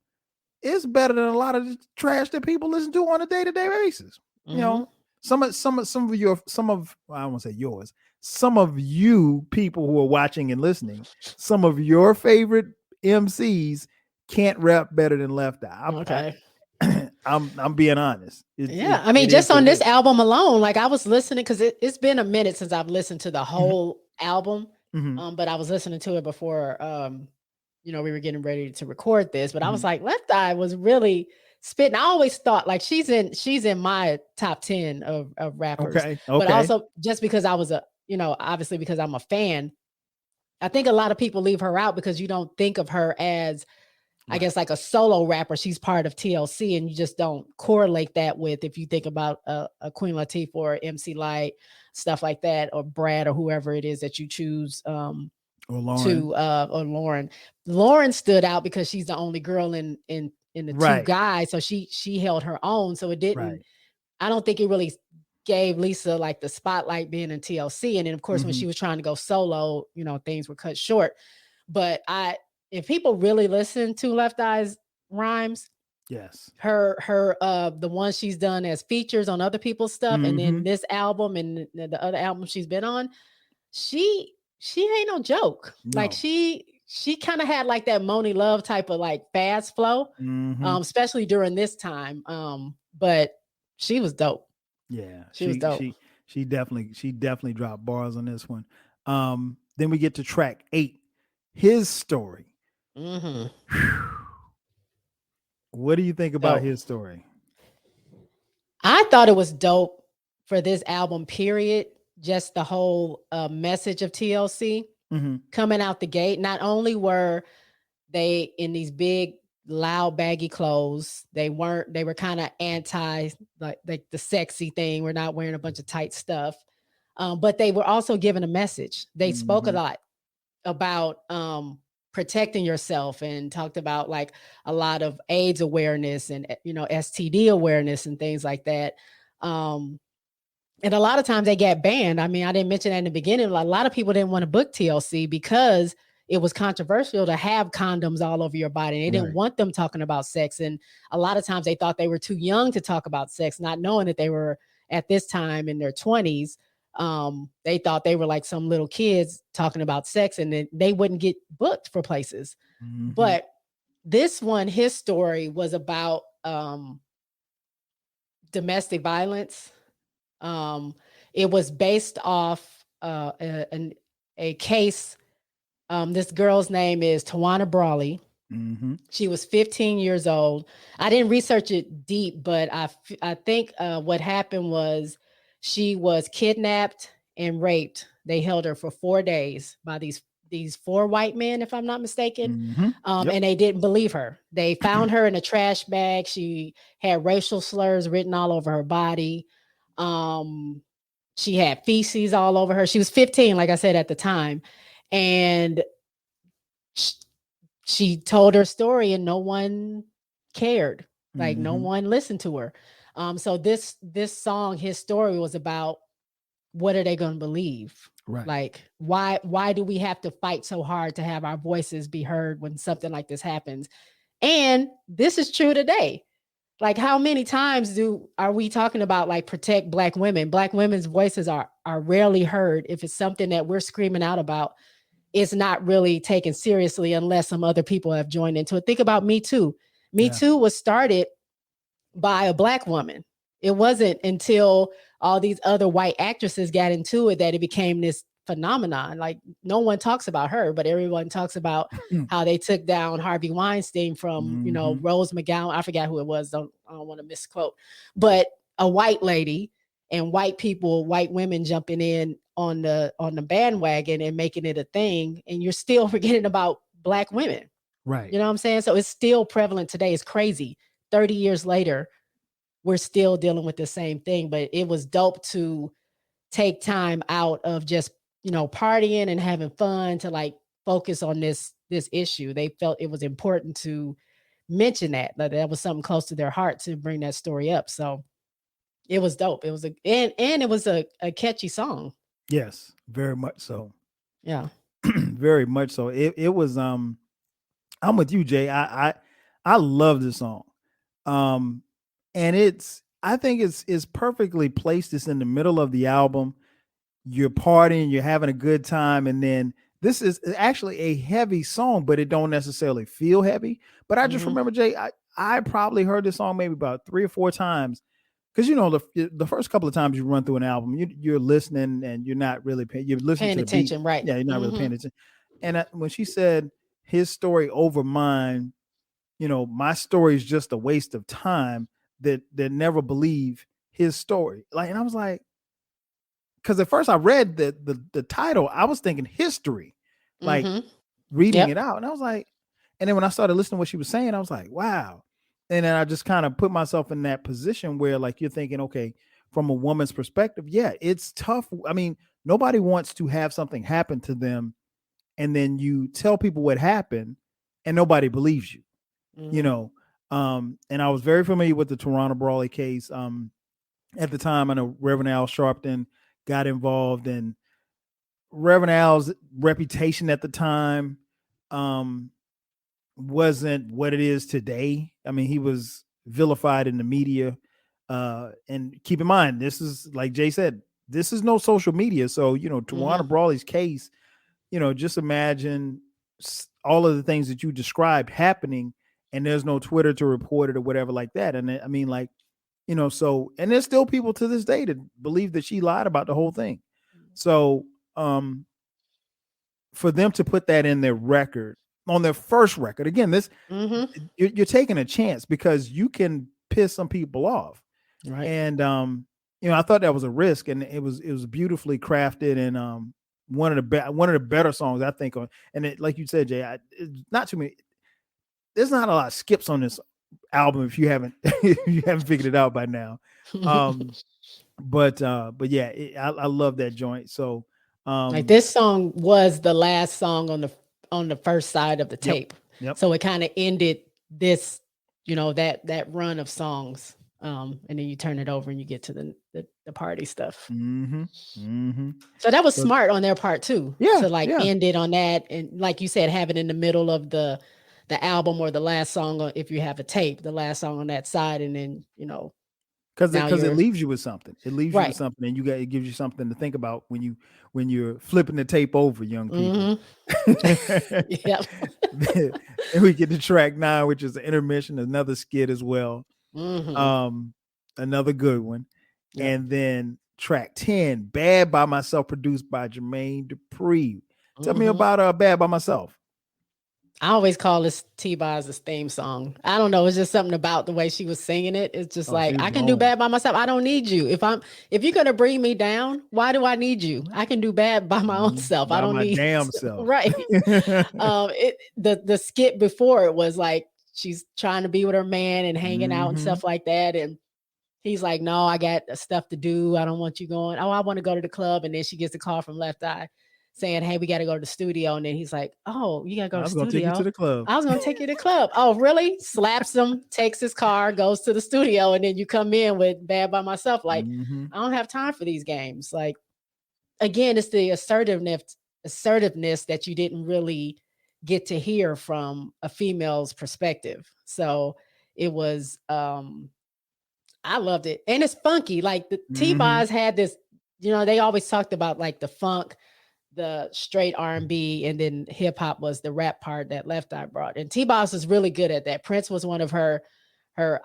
it's better than a lot of the trash that people listen to on a day-to-day basis. Some of you people who are watching and listening, some of your favorite MCs can't rap better than Left Eye. Okay. I'm being honest. Yeah. I mean, It is just on what it this is. album alone, like I was listening because it's been a minute since I've listened to the whole album. Mhm. But I was listening to it before we were getting ready to record this. But I was Mhm. like, Left Eye was really spitting. I always thought like she's in my top 10 of rappers. Okay. But Okay. also just because I was obviously because I'm a fan, I think a lot of people leave her out because you don't think of her as I guess like a solo rapper. She's part of TLC, and you just don't correlate that with if you think about a Queen Latifah or MC Light, stuff like that, or Brad or whoever it is that you choose Or Lauren. or Lauren. Lauren stood out because she's the only girl in the two Right. guys, so she held her own. So it didn't. Right. I don't think it really gave Lisa like the spotlight being in TLC, and then of course when she Mhm. was trying to go solo, things were cut short. But if people really listen to Left Eye's rhymes, Yes. her the ones she's done as features on other people's stuff, and then Mhm. this album and the other album she's been on, she ain't no joke. Like No. she kind of had like that Moni Love type of like fast flow, Mhm. especially during this time. But she was dope. Yeah. She was dope. She definitely dropped bars on this one. Then we get to track 8. His Story. Mm-hmm. What do you think about Dope. His Story? I thought it was dope for this album, period. Just the whole message of TLC Mhm. coming out the gate. Not only were they in these big, loud, baggy clothes, they were kind of anti like the sexy thing. We're not wearing a bunch of tight stuff. But they were also giving a message. They spoke a Mhm. lot about protecting yourself and talked about like a lot of AIDS awareness and STD awareness and things like that. Um, and a lot of times they get banned. I mean, I didn't mention that in the beginning. A lot of people didn't want to book TLC because it was controversial to have condoms all over your body. They didn't Right. want them talking about sex. And a lot of times they thought they were too young to talk about sex, not knowing that they were at this time in their 20s. They thought they were like some little kids talking about sex, and then they wouldn't get booked for places. Mhm. But this one, his story was about domestic violence. Um, it was based off a case. This girl's name is Tawana Brawley. Mhm. She was 15 years old. I didn't research it deep, but I think what happened was she was kidnapped and raped. They held her for 4 days by these four white men, if I'm not mistaken. Mhm. Yep. And they didn't believe her. They found her in a trash bag. She had racial slurs written all over her body. Um, she had feces all over her. She was 15, like I said at the time, and she told her story and no one cared. Like no Mhm. one listened to her. So this song, his story, was about what are they going to believe? Right. Like why do we have to fight so hard to have our voices be heard when something like this happens? And this is true today. Like how many times are we talking about like protect black women? Black women's voices are rarely heard. If it's something that we're screaming out about, it's not really taken seriously unless some other people have joined into it. Think about Me Too. Me Yeah. Too was started by a black woman. It wasn't until all these other white actresses got into it that it became this phenomenon. Like no one talks about her, but everyone talks about how they took down Harvey Weinstein from, Mhm. Rose McGowan. I forgot who it was. I don't want to misquote, but a white lady and white people, white women jumping in on the bandwagon and making it a thing. And you're still forgetting about black women. Right. You know what I'm saying? So it's still prevalent today. It's crazy. 30 years later, we're still dealing with the same thing, but it was dope to take time out of just, partying and having fun to like focus on this issue. They felt it was important to mention that was something close to their heart to bring that story up. So it was dope. It was and it was a catchy song. Yes. Very much so. Yeah. Very much so. It was I'm with you, Jay. I love this song. Um and I think it's perfectly placed. It's in the middle of the album. You're partying, you're having a good time, and then this is actually a heavy song, but it don't necessarily feel heavy. But I just remember, Jay, I probably heard this song maybe about 3 or 4 times. Because the first couple of times you run through an album, you're listening and you're not really you're listening Paying to the beat. attention, right? Yeah, you're not really paying attention. And when she said his story over mine, my story is just a waste of time, that never believe his story. Like, and I was like, because at first I read the title, I was thinking history, like reading it out, and I was like, and then when I started listening to what she was saying, I was like, wow. And then I just kind of put myself in that position where, like, you're thinking, okay, from a woman's perspective, yeah, it's tough. I mean, nobody wants to have something happen to them, and then you tell people what happened, and nobody believes you. And I was very familiar with the Toronto Brawley case. At the time, I know Reverend Al Sharpton got involved, and Reverend Al's reputation at the time wasn't what it is today. I mean, he was vilified in the media. And keep in mind, this is, like Jay said, this is no social media. So, Tawana Brawley's case, just imagine all of the things that you described happening, and there's no Twitter to report it or whatever like that. And I mean, like, so, and there's still people to this day that believe that she lied about the whole thing. So, for them to put that in their record, on their first record, again, this you're taking a chance, because you can piss some people off, right? And I thought that was a risk, and it was beautifully crafted, and one of the better songs, I think. And it, like you said, Jay, not too many. There's not a lot of skips on this album if you haven't figured it out by now. But yeah, I love that joint. So like, this song was the last song on the first side of the tape. Yep. So it kind of ended this, that run of songs. And then you turn it over and you get to the party stuff. So that was smart on their part too. Yeah. To end it on that, and like you said, have it in the middle of the album, or the last song, if you have a tape, the last song on that side, and then because it leaves you with something. It leaves you with something, and it gives you something to think about when you're flipping the tape over, young people. Yep. And we get to track 9, which is the intermission, another skit as well. Another good one. Yep. And then track 10, Bad by Myself, produced by Jermaine Dupri. Tell me about Bad by Myself. I always call this T-Bozz's theme song. I don't know. It's just something about the way she was singing it. It's just like, I can do bad by myself. I don't need you. If you're going to bring me down, why do I need you? I can do bad by my own self. I don't need damn self. Right. The skit before it was like, she's trying to be with her man and hanging out and stuff like that. And he's like, no, I got stuff to do. I don't want you going. Oh, I want to go to the club. And then she gets a call from Left Eye saying, hey, we got to go to the studio. And then he's like, oh, you got to go to the studio. I was going to take you to the club. I was going to take you to the club. Oh, really? Slaps him, takes his car, goes to the studio. And then you come in with Bad by Myself. Like, I don't have time for these games. Like, again, it's the assertiveness that you didn't really get to hear from a female's perspective. So it was, I loved it. And it's funky. Like, the T-Boz had this, they always talked about like the funk, the straight R&B, and then hip hop was the rap part that Left Eye brought. And T-Boz was really good at that. Prince was one of her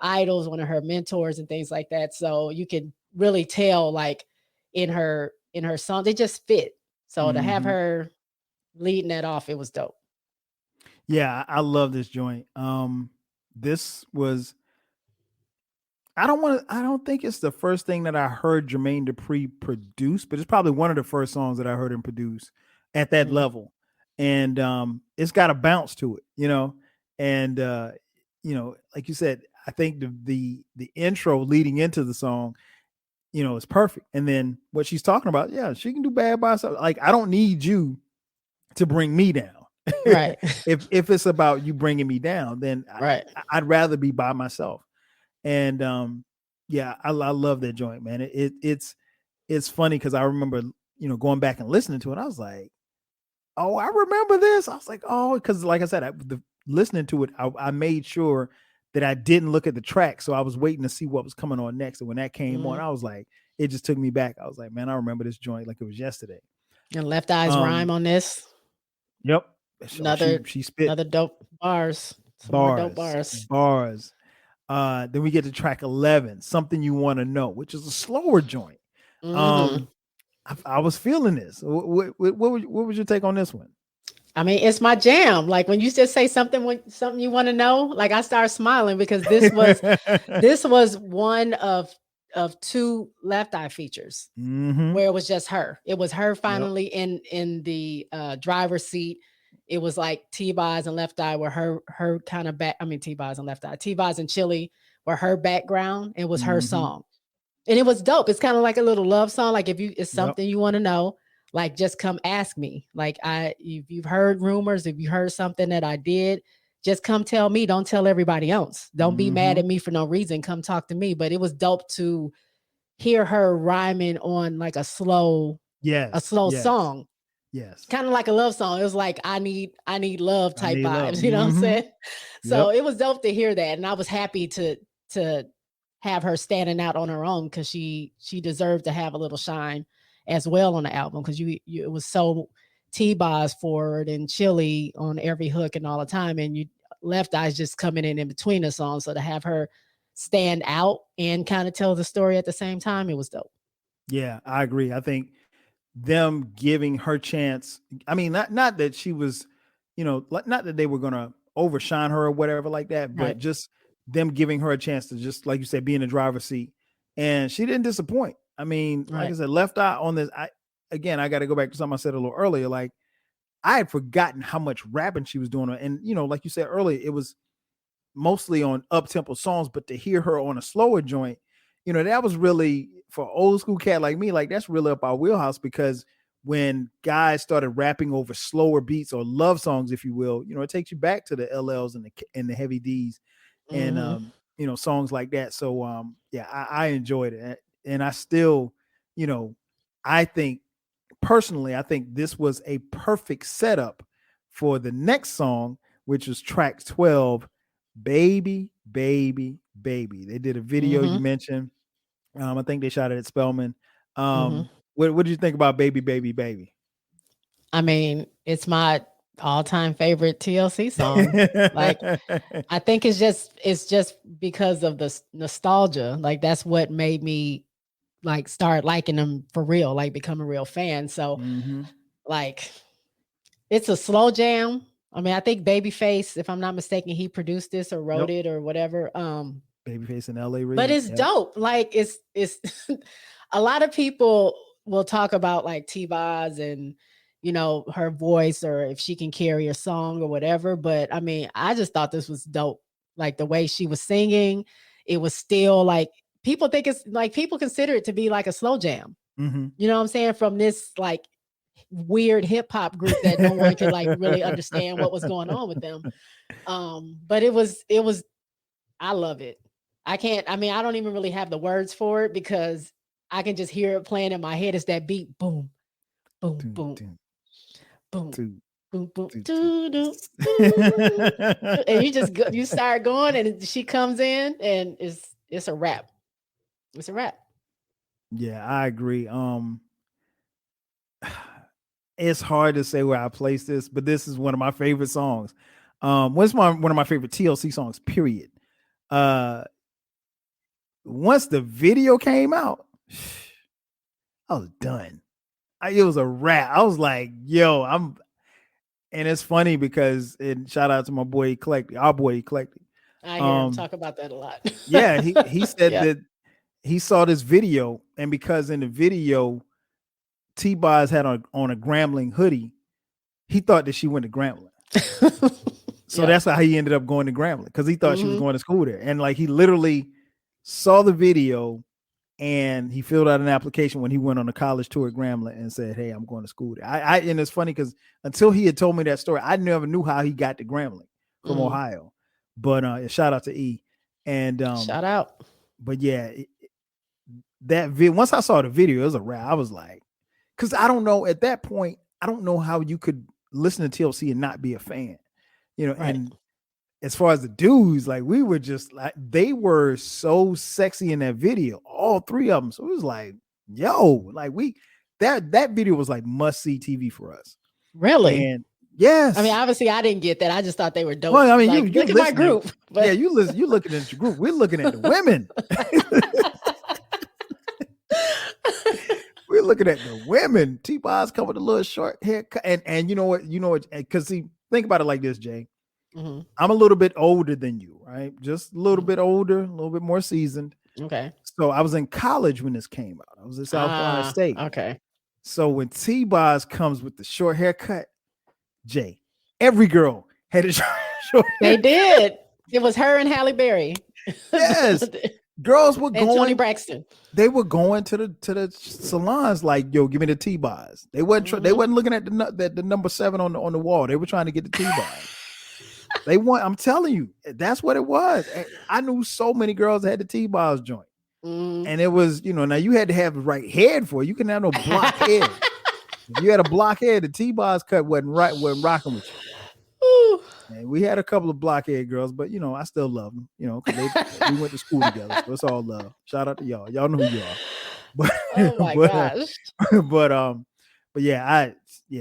idols, one of her mentors and things like that. So you could really tell, like, in her song, they just fit. So to have her leading that off, it was dope. Yeah, I love this joint. This was, I don't think it's the first thing that I heard Jermaine Dupri produce, but it's probably one of the first songs that I heard him produce at that level. And it's got a bounce to it, and like you said, I think the intro leading into the song, is perfect. And then what she's talking about, yeah, she can do bad by herself. Like, I don't need you to bring me down. Right. if it's about you bringing me down, then I'd rather be by myself. And yeah, I love that joint, man. It's funny because I remember, going back and listening to it. I was like, oh, I remember this. I was like, oh, because like I said, listening to it, I made sure that I didn't look at the track. So I was waiting to see what was coming on next. And when that came on, I was like, it just took me back. I was like, man, I remember this joint like it was yesterday. And Left Eye's rhyme on this. Yep. Oh, Another she spit another dope bars. Some more dope bars, bars. bars. Then we get to track 11, Something You Want to Know, which is a slower joint. Hmm. I was feeling this. What was your take on this one? I mean, it's my jam. Like when you just say something when something you want to know, like I start smiling because this was one of two Left Eye features Hmm. where it was just her. It was her Yep. finally in the driver's seat. It was like T-Boz and Left Eye were her kind of back. I mean T-Boz and Left Eye. T-Boz and Chili were her background. It was her Hmm. song. And it was dope. It's kind of like a little love song. Like if you it's Yep. something you want to know, like just come ask me. Like if you've heard rumors, if you heard something that I did, just come tell me. Don't tell everybody else. Don't be mad Hmm. at me for no reason. Come talk to me. But it was dope to hear her rhyming on like a Yes. slow Yes. song, Yes. kind of like a love song. It was like I need love I type need love. vibes. You know what I'm saying? So Yep. it was dope to hear that, and I was happy to have her standing out on her own because she deserved to have a little shine as well on the album because you it was so T-Boz forward and Chili on every hook and all the time, and you Left Eyes just coming in between the songs. So to have her stand out and kind of tell the story at the same time, it was dope. Yeah, I agree. I think them giving her chance. I mean, not that she was, not that they were gonna overshine her or whatever like that, but Right. just them giving her a chance to just like you said, be in the driver's seat, and she didn't disappoint. I mean, like I Right. said, Left Eye on this. I got to go back to something I said a little earlier. Like I had forgotten how much rapping she was doing, and like you said earlier, it was mostly on up tempo songs, but to hear her on a slower joint, that was really for old school cat like me, like that's really up our wheelhouse because when guys started rapping over slower beats or love songs, if you will, it takes you back to the LLs and the heavy D's and Hmm. songs like that. So yeah, I enjoyed it. And I still, you know, I think personally, I think this was a perfect setup for the next song, which was track 12, Baby, Baby, Baby. They did a video you Hmm. mentioned. I think they shot it at Spelman. Hmm. What did you think about Baby, Baby, Baby? I mean, it's my all-time favorite TLC song. Like, I think it's just because of the nostalgia. Like, that's what made me like start liking them for real, like become a real fan. So, Hmm. like, it's a slow jam. I mean, I think Babyface, if I'm not mistaken, he produced this or wrote Yep. it or whatever. Babyface and LA But Reid. it's Yep. dope. Like it's a lot of people will talk about like T-Boz and her voice or if she can carry a song or whatever. But I mean, I just thought this was dope. Like the way she was singing, it was still like people think it's like people consider it to be like a slow jam. Hmm. You know what I'm saying? From this like weird hip hop group that no one could like really understand what was going on with them. But it was I love it. I mean, I don't even really have the words for it because I can just hear it playing in my head. It's that beat, boom, boom, Dun, boom, dun, boom, dun, boom, boom, dun, dun. doo, doo, doo, and you just go, you start going, and she comes in, and it's a wrap. It's a wrap. Yeah, I agree. It's hard to say where I place this, but this is one of my favorite songs. What's one of my favorite TLC songs, period. Uh Once the video came out, I was done. It was a wrap. I was like, yo, and it's funny because and shout out to my boy Eclectic, our boy Eclectic. I hear him Um, talk about that a lot. yeah, he said Yeah. that he saw this video, and because in the video T-Boz had on a Grambling hoodie, he thought that she went to Grambling. So Yep. that's how he ended up going to Grambling because he thought she was Hmm. going to school there. And like he literally saw the video and he filled out an application when he went on a college tour at Grambling and said, "Hey, I'm going to school there." And it's funny because until he had told me that story, I never knew how he got to Grambling from Mm. Ohio. But shout out to E. And Shout out. but yeah, once I saw the video, it was a wrap. I was like, because I don't know at that point, I don't know how you could listen to TLC and not be a fan, Right. and as far as the dudes, like we were just like they were so sexy in that video, all three of them. So it was like, yo, like that video was like must see TV for us. Really? And I mean, Yes. obviously, I didn't get that. I just thought they were dope. Well, I mean, Like, you look at my listening. group. But Yeah, you listen. You looking at your group. We're looking at the women. We're looking at the women. T-Boz come with a little short haircut, and you know what? Because see, think about it like this, Jay. Mhm. I'm a little bit older than you, right? Just a little Mhm. bit older, a little bit more seasoned. Okay. So I was in college when this came out. I was at South Carolina State. Okay. So when T-Boz comes with the short haircut, Jay, every girl had a short They haircut. did. It was her and Halle Berry. Yes. Girls were And Tony going, Braxton. they were going to the salons like, yo, give me the T-Boz. They wasn't they wasn't looking at the number 7 on the wall. They were trying to get the T-Boz. I'm telling you, that's what it was. I knew so many girls that had the T-Boz joint. And it was, now you had to have the right head for it. You couldn't have no block head. If you had a block head, the T-Boz cut wasn't rocking with you. And we had a couple of blockhead girls, but I still love them, because we went to school together. So it's all love. Shout out to y'all. Y'all know who you are. But Oh my gosh. but yeah,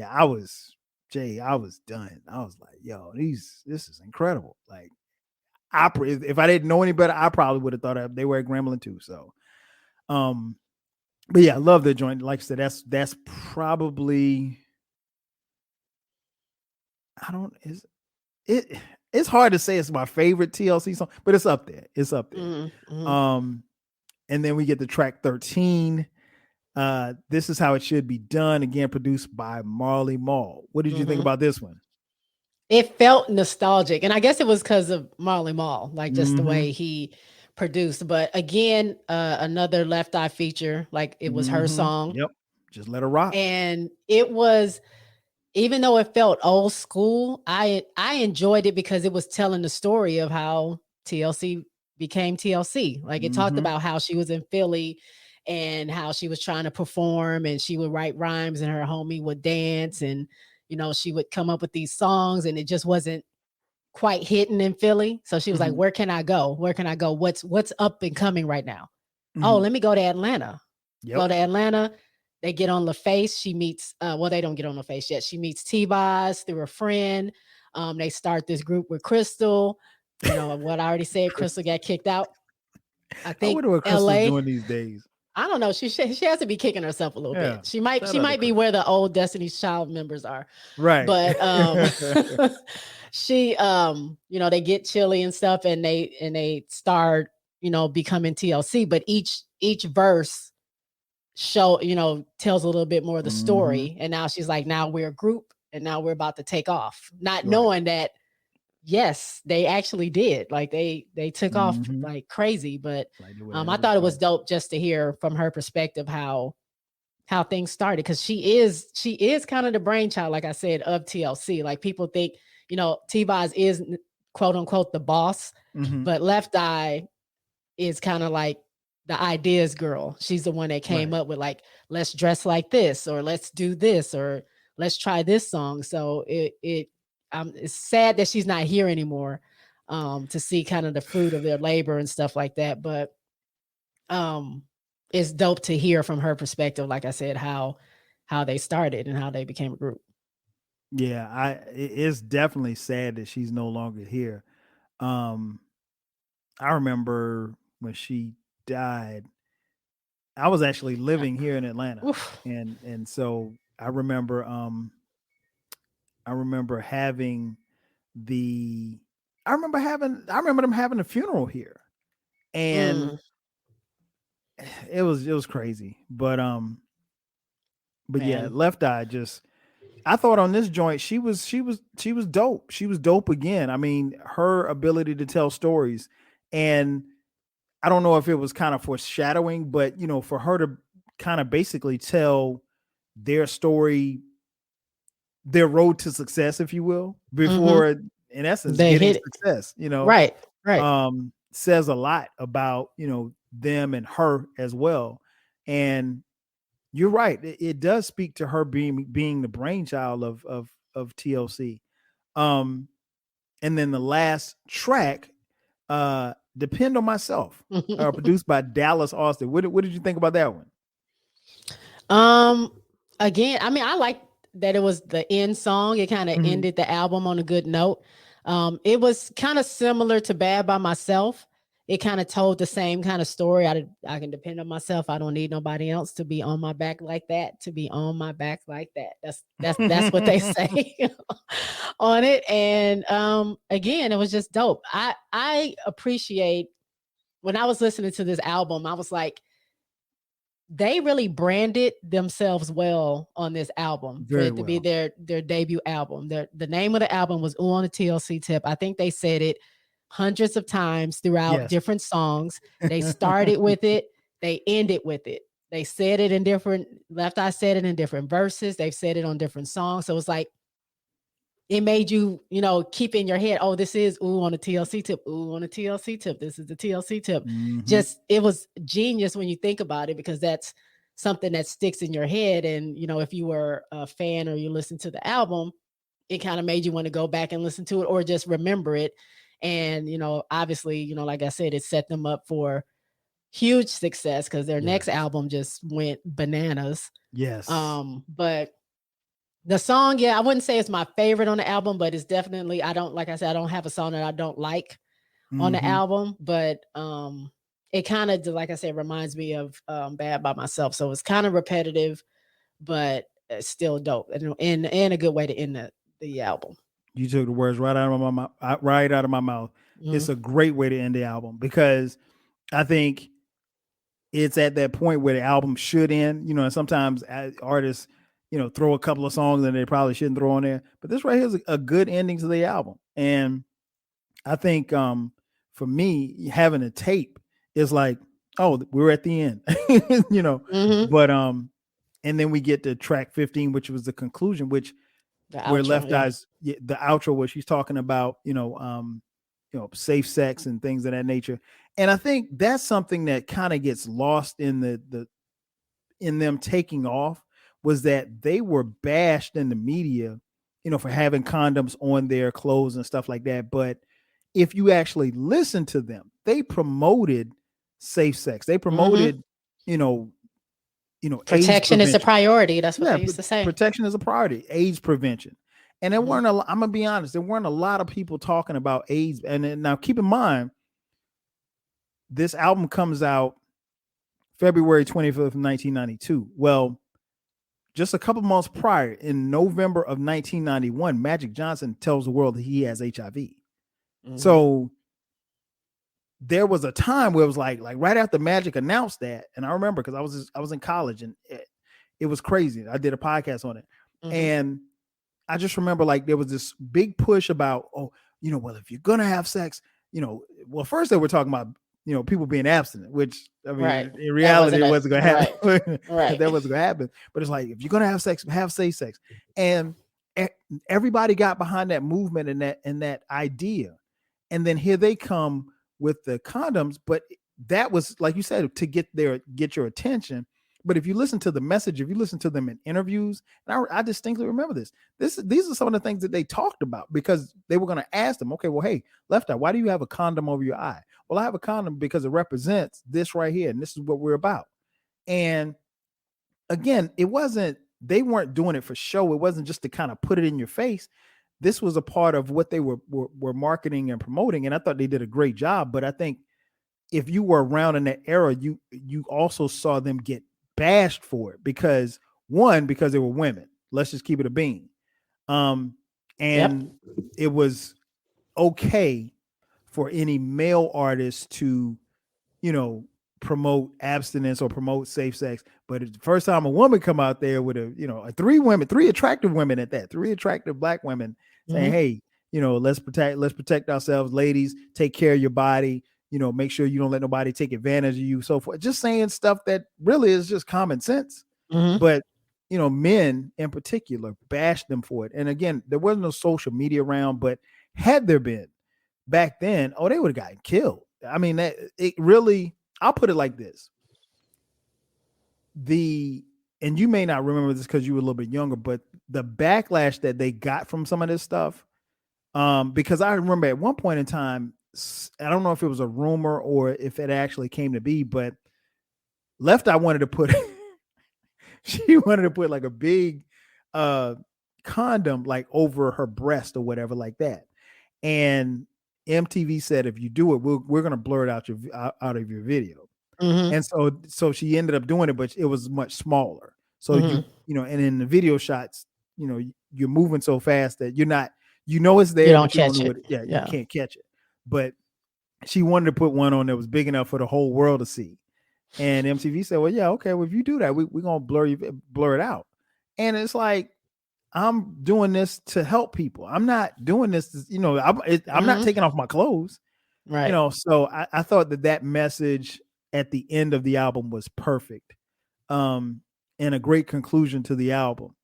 I was done. I was like, yo, this is incredible. Like, if I didn't know any better, I probably would have thought they were at Gremlin too. So, but yeah, I love their joint. Like I said, that's probably, it's hard to say it's my favorite TLC song, but it's up there. It's up there. Mm-hmm. And then we get the track 13. This Is How It Should Be Done, again produced by Marley Marl. What did you think about this one? It felt nostalgic, and I guess it was because of Marley Marl, like just the way he produced. But again, another Left Eye feature, like it was her song. Yep, just let her rock. And it was, even though it felt old school, I enjoyed it because it was telling the story of how TLC became TLC. Like it talked about how she was in Philly and how she was trying to perform, and she would write rhymes and her homie would dance, and she would come up with these songs and it just wasn't quite hitting in Philly. So she was like, where can I go? Where can I go? What's up and coming right now? Oh, let me go to Atlanta. Go to Atlanta. They get on LaFace. She meets, they don't get on LaFace yet. She meets T-Boz through a friend. They start this group with Crystal. What I already said, Crystal got kicked out. I think wonder what Crystal's LA doing these days. I don't know. She has to be kicking herself a little bit. She might be where the old Destiny's Child members are. Right. But she they get chilly and stuff, and they start, becoming TLC, but each verse tells a little bit more of the story. And now she's like, now we're a group and now we're about to take off. Not knowing that, yes, they actually did. Like they took off like crazy. But I thought it was dope just to hear from her perspective how things started, because she is kind of the brainchild, like I said, of TLC. Like people think, T-Boz is quote unquote the boss, but Left Eye is kind of like the ideas girl. She's the one that came up with like, let's dress like this, or let's do this, or let's try this song. So it's sad that she's not here anymore, to see kind of the fruit of their labor and stuff like that. But it's dope to hear from her perspective, like I said, how they started and how they became a group. Yeah, it's definitely sad that she's no longer here. I remember when she died, I was actually living here in Atlanta. and so I remember having I remember them having a funeral here. And it was crazy. But yeah, Left Eye I thought on this joint she was dope. She was dope again. I mean, her ability to tell stories, and I don't know if it was kind of foreshadowing, but for her to kind of basically tell their story, their road to success, if you will, before in essence they getting hit success, right. Says a lot about them and her as well. And you're right, it does speak to her being the brainchild of TLC. And then the last track, Depend on Myself, produced by Dallas Austin. What did you think about that one? Again, I mean, I like that it was the end song. It kind of Mhm. ended the album on a good note. It was kind of similar to Bad by Myself. It kind of told the same kind of story. I can depend on myself. I don't need nobody else to be on my back like that. To be on my back like that. That's what they say on it. And again, it was just dope. I appreciate when I was listening to this album. I was like, they really branded themselves well on this album for Very it to be well. their debut album. The name of the album was Ooh on the TLC Tip. I think they said it hundreds of times throughout Yes. different songs. They started with it, they ended with it. They said it in different Left Eye said it in different verses. They've said it on different songs. So it's like it made you, keep in your head, oh, this is Ooh on the TLC Tip, Ooh on the TLC Tip. This is the TLC Tip. Mhm. Just, it was genius when you think about it, because that's something that sticks in your head. And, if you were a fan or you listened to the album, it kind of made you want to go back and listen to it or just remember it. And, obviously, like I said, it set them up for huge success because their next Yes. album just went bananas. Yes. But the song, yeah, I wouldn't say it's my favorite on the album, but it's definitely, like I said, I don't have a song that I don't like on the Mhm. album, but it kind of, like I said, reminds me of Bad by Myself. So it's kind of repetitive, but it's still dope and a good way to end the album. You took the words right out of my mouth. Right out of my mouth. It's Mhm. a great way to end the album because I think it's at that point where the album should end. And sometimes artists, throw a couple of songs that they probably shouldn't throw on there. But this right here is a good ending to the album. And I think for me, having a tape is like, oh, we're at the end, Mhm. But and then we get to track 15, which was the conclusion, which The where outro, Left yeah. Eyes, the outro, where she's talking about, safe sex and things of that nature. And I think that's something that kind of gets lost in in them taking off, was that they were bashed in the media, for having condoms on their clothes and stuff like that. But if you actually listen to them, they promoted safe sex. They promoted, you know, AIDS Protection is a prevention. priority. That's what Yeah, they used to say. protection is a priority. AIDS prevention, and there weren't I'm gonna be honest. There weren't a lot of people talking about AIDS. And then, now, keep in mind, this album comes out February 25th, 1992. Well, just a couple months prior, in November of 1991, Magic Johnson tells the world that he has HIV. So there was a time where it was like right after Magic announced that, and I remember because I was in college, and it was crazy. I did a podcast on it, and I just remember there was this big push about, oh, well, if you're gonna have sex, well, first they were talking about people being abstinent, which, I mean, Right. in reality, it wasn't gonna happen. Right. That wasn't gonna happen. But it's like, if you're gonna have sex, have safe sex, and everybody got behind that movement and that idea, and then here they come with the condoms. But that was, like you said, to get your attention. But if you listen to the message, if you listen to them in interviews, and I distinctly remember these are some of the things that they talked about, because they were going to ask them, okay, well, hey, Left Eye, why do you have a condom over your eye? Well, I have a condom because it represents this right here, and this is what we're about. And again, they weren't doing it for show. It wasn't just to kind of put it in your face. This was a part of what they were marketing and promoting, and I thought they did a great job. But I think if you were around in that era, you also saw them get bashed for it, because they were women. Let's just keep it a bean. And it was okay for any male artist to, promote abstinence or promote safe sex. But it's the first time a woman come out there with three attractive women at that, three attractive Black women saying, hey, let's protect ourselves, ladies, take care of your body, make sure you don't let nobody take advantage of you, so forth. Just saying stuff that really is just common sense. But, men in particular bashed them for it. And again, there wasn't no social media around, but had there been back then, oh, they would have gotten killed. I mean, it really, I'll put it like this. And you may not remember this because you were a little bit younger, but the backlash that they got from some of this stuff, because I remember at one point in time, I don't know if it was a rumor or if it actually came to be, but Left Eye wanted to put she wanted to put like a big uh condom like over her breast or whatever like that. And MTV said, if you do it, we're going to blur it out out of your video. Mm-hmm. And so she ended up doing it, but it was much smaller. So Mm-hmm. and in the video shots, you're moving so fast that you're not, it's You there, don't but you don't catch know it. what. Yeah, you Yeah. can't catch it. But she wanted to put one on that was big enough for the whole world to see. And MTV said, well, yeah, okay, well, if you do that, we're gonna blur it out. And it's like, I'm doing this to help people. I'm not doing this to, I'm not taking off my clothes. Right. So I thought that message at the end of the album was perfect, and a great conclusion to the album.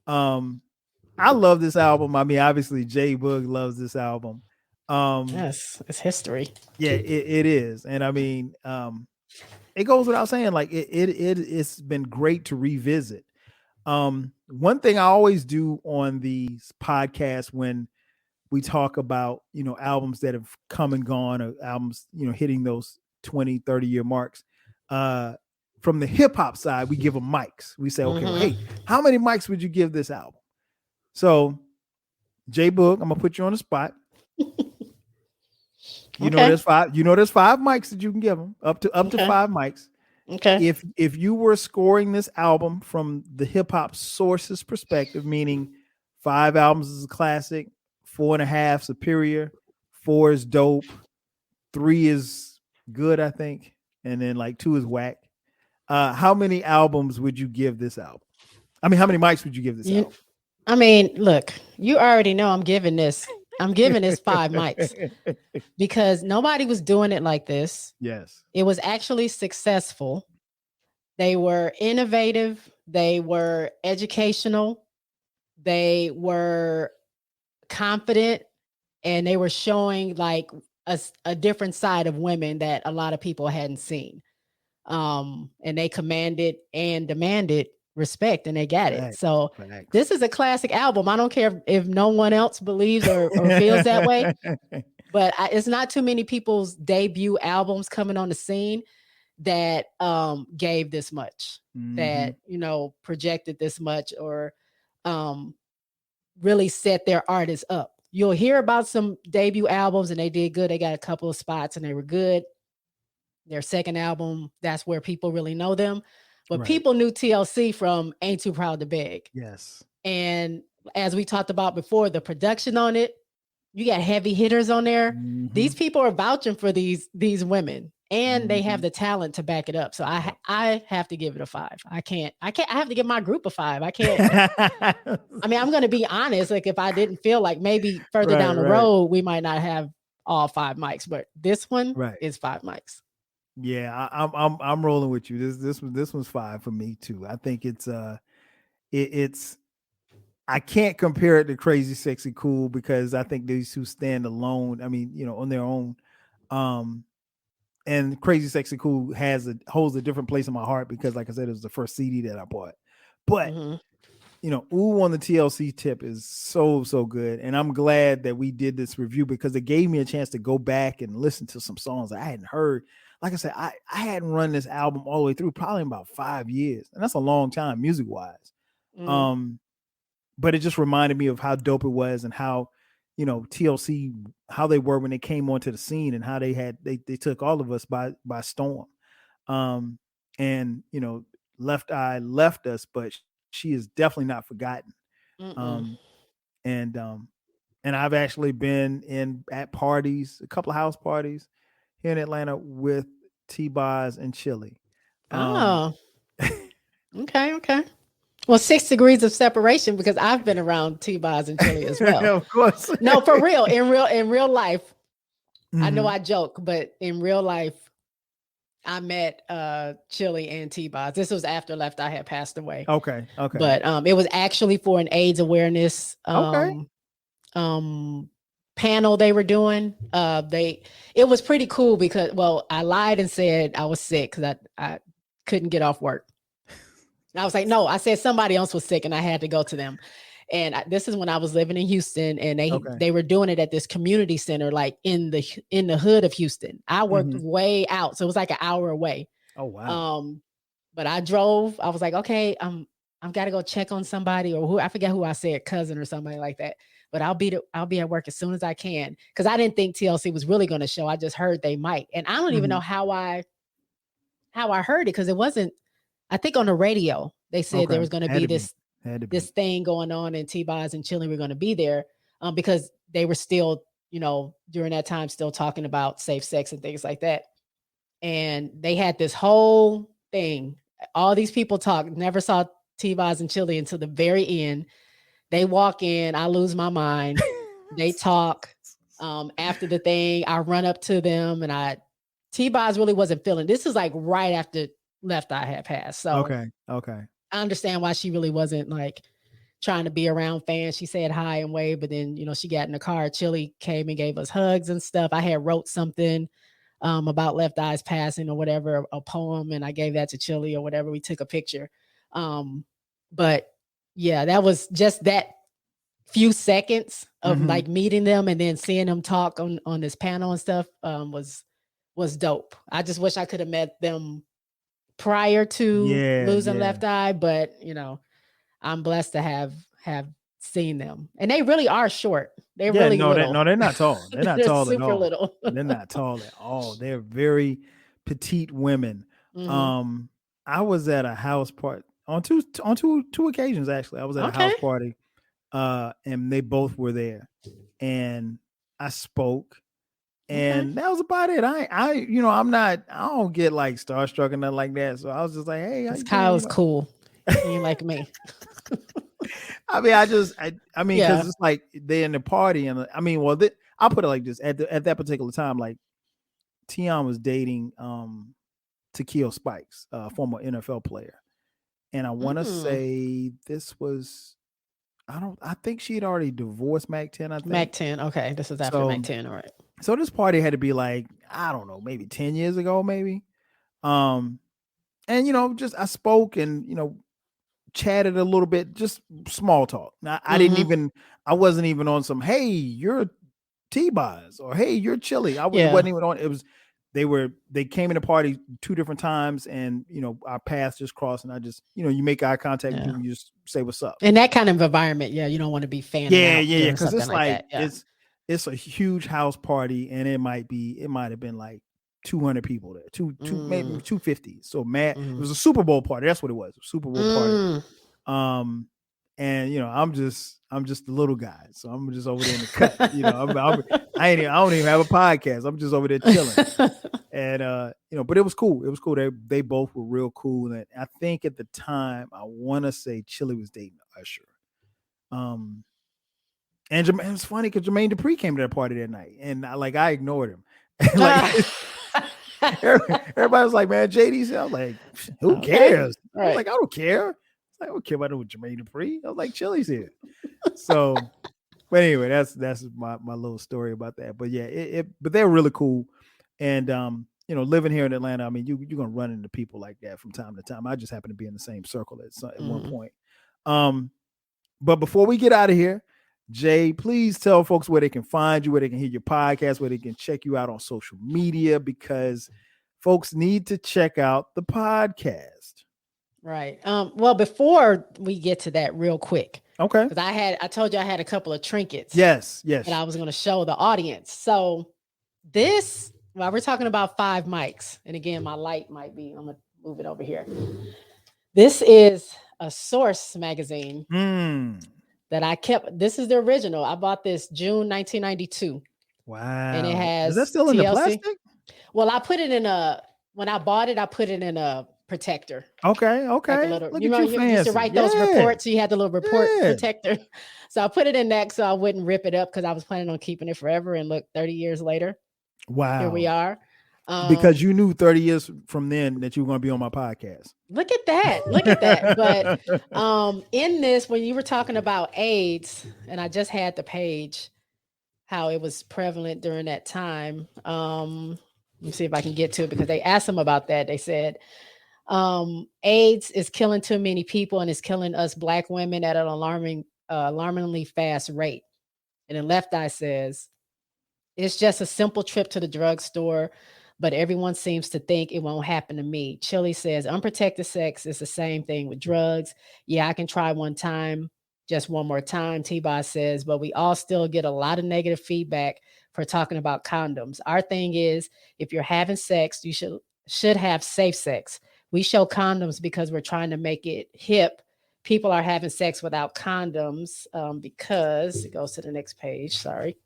I love this album. I mean, obviously JBoog loves this album. Yes, it's history. Yeah, it is. And I mean, it goes without saying, like it's been great to revisit. One thing I always do on these podcasts when we talk about, albums that have come and gone, or albums, hitting those 20, 30-year marks, from the hip hop side, we give them mics. We say, okay, well, hey, how many mics would you give this album? So JBoog, I'm gonna put you on the spot. There's five mics that you can give them, up to 5 mics. Okay. If you were scoring this album from the hip hop sources perspective, meaning 5 albums is a classic, 4.5 superior, 4 is dope, 3 is good, I think, and then like 2 is whack. How many albums would you give this album? I mean, how many mics would you give this album? I mean, look, you already know I'm giving this 5 mics because nobody was doing it like this. Yes. It was actually successful. They were innovative. They were educational. They were confident, and they were showing like a different side of women that a lot of people hadn't seen. And they commanded and demanded respect, and they got it. So this is a classic album. I don't care if no one else believes or feels that way, but it's not too many people's debut albums coming on the scene that gave this much, that projected this much, or really set their artists up. You'll hear about some debut albums and they did good. They got a couple of spots and they were good. Their second album, that's where people really know them. But people knew TLC from Ain't Too Proud to Beg. Yes. And as we talked about before, the production on it, you got heavy hitters on there. These people are vouching for these women, and they have the talent to back it up. So I have to give it a 5. I have to give my group a 5. I can't. I mean, I'm going to be honest. Like, if I didn't feel like maybe further down the road, we might not have all 5 mics, but this one is 5 mics. Yeah, I'm rolling with you. This one's 5 for me too. I think it's I can't compare it to Crazy Sexy Cool because I think these two stand alone. I mean, on their own. And Crazy Sexy Cool holds a different place in my heart because, like I said, it was the first CD that I bought. But Ooh on the TLC Tip is so good, and I'm glad that we did this review because it gave me a chance to go back and listen to some songs I hadn't heard. Like I said, I hadn't run this album all the way through probably in about 5 years, and that's a long time music wise. But it just reminded me of how dope it was and how TLC, how they were when they came onto the scene and how they took all of us by storm. And Left Eye left us, but she is definitely not forgotten. And I've actually been at parties, a couple of house parties here in Atlanta with T-Boz and Chili. Okay. Well, 6 degrees of separation because I've been around T-Boz and Chili as well. Of course. No, for real. In real life, I know I joke, but in real life, I met Chili and T-Boz. This was after Left Eye had passed away. Okay. But it was actually for an AIDS awareness panel they were doing. It was pretty cool because, well, I lied and said I was sick because I couldn't get off work. And I was like, no, I said somebody else was sick and I had to go to them. And this is when I was living in Houston, and they were doing it at this community center, like in the hood of Houston. I worked way out, so it was like an hour away. Oh wow! But I drove. I was like, okay, I'm I've got to go check on somebody, or who, I forget who I said, cousin or somebody like that. But I'll be at work as soon as I can, because I didn't think TLC was really going to show. I just heard they might, and I don't even know how I heard it, because it wasn't. I think on the radio they said there was going to be this thing going on, and T-Boz and Chili were going to be there, because they were still, during that time, still talking about safe sex and things like that. And they had this whole thing. All these people talk. Never saw T-Boz and Chili until the very end. They walk in. I lose my mind. They talk. After the thing, I run up to them, and T-Boz really wasn't feeling. This is like right after Left Eye had passed. So okay. I understand why she really wasn't like trying to be around fans. She said hi and wave, but then she got in the car. Chili came and gave us hugs and stuff. I had wrote something about Left Eye's passing or whatever, a poem, and I gave that to Chili or whatever. We took a picture. But yeah, that was just that few seconds of like meeting them and then seeing them talk on this panel and stuff was dope. I just wish I could have met them prior to losing Left Eye, but I'm blessed to have seen them, and they really are short. They're really little. They're not tall. They're not tall at super all. little. They're not tall at all. They're very petite women. I was at a house party on two occasions, actually. I was at a house party, and they both were there, and I spoke. And that was about it. I don't get like starstruck and nothing like that. So I was just like, hey, Kyle's cool. He ain't like me. I mean, because it's like they're in the party, and I'll put it like this: at that particular time, like Tion was dating Takeo Spikes, former NFL player, and I want to say this was, I think she had already divorced Mac 10. I think Mac 10. Okay, this is after Mac 10. All right. So this party had to be like, I don't know, maybe 10 years ago, maybe. And just I spoke and chatted a little bit, just small talk. Now I wasn't even on some, hey, you're T-Boz, or hey, you're Chili. I wasn't even on. It was they came in the party two different times, and our paths just crossed, and I just you make eye contact and you just say what's up. In that kind of environment, you don't want to be fanning out. Yeah, because it's like it's a huge house party, and it might have been like 200 people there, maybe 250. So it was a Super Bowl party. That's what it was, a Super Bowl party. And I'm just the little guy, so I'm just over there in the cut. I don't even have a podcast. I'm just over there chilling. And but it was cool. It was cool. They both were real cool. And I think at the time, I want to say Chili was dating Usher. And it was funny because Jermaine Dupri came to that party that night, and I ignored him. Everybody was like, "Man, JD's." I was like, "Who cares?" I was like, "I don't care." I don't care about Jermaine Dupri. I was like, "Chili's here." So, but anyway, that's my little story about that. But yeah, but they're really cool, and living here in Atlanta, I mean, you're gonna run into people like that from time to time. I just happen to be in the same circle at one point. But before we get out of here, Jay, please tell folks where they can find you, where they can hear your podcast, where they can check you out on social media, because folks need to check out the podcast. Right. Well, before we get to that real quick. Okay. Because I told you I had a couple of trinkets. Yes. And I was going to show the audience. So we're talking about 5 mics. And again, my light might be, I'm going to move it over here. This is a Source magazine. That I kept. This is the original. I bought this June 1992. Wow. And it has. Is that still in the plastic? Well, I put it when I bought it, I put it in a protector. Okay. Like a little, Look at you used to write those reports. So you had the little report protector. So I put it in that so I wouldn't rip it up, because I was planning on keeping it forever. And look, 30 years later. Wow. Here we are. Because you knew 30 years from then that you were going to be on my podcast. Look at that. But in this, when you were talking about AIDS, and I just had the page, how it was prevalent during that time. Let me see if I can get to it, because they asked them about that. They said, AIDS is killing too many people, and it's killing us Black women at an alarmingly fast rate. And then Left Eye says, it's just a simple trip to the drugstore, but everyone seems to think it won't happen to me. Chili says unprotected sex is the same thing with drugs. Yeah, I can try one time, just one more time. T-Boz says, but we all still get a lot of negative feedback for talking about condoms. Our thing is, if you're having sex, you should have safe sex. We show condoms because we're trying to make it hip. People are having sex without condoms because it goes to the next page. Sorry.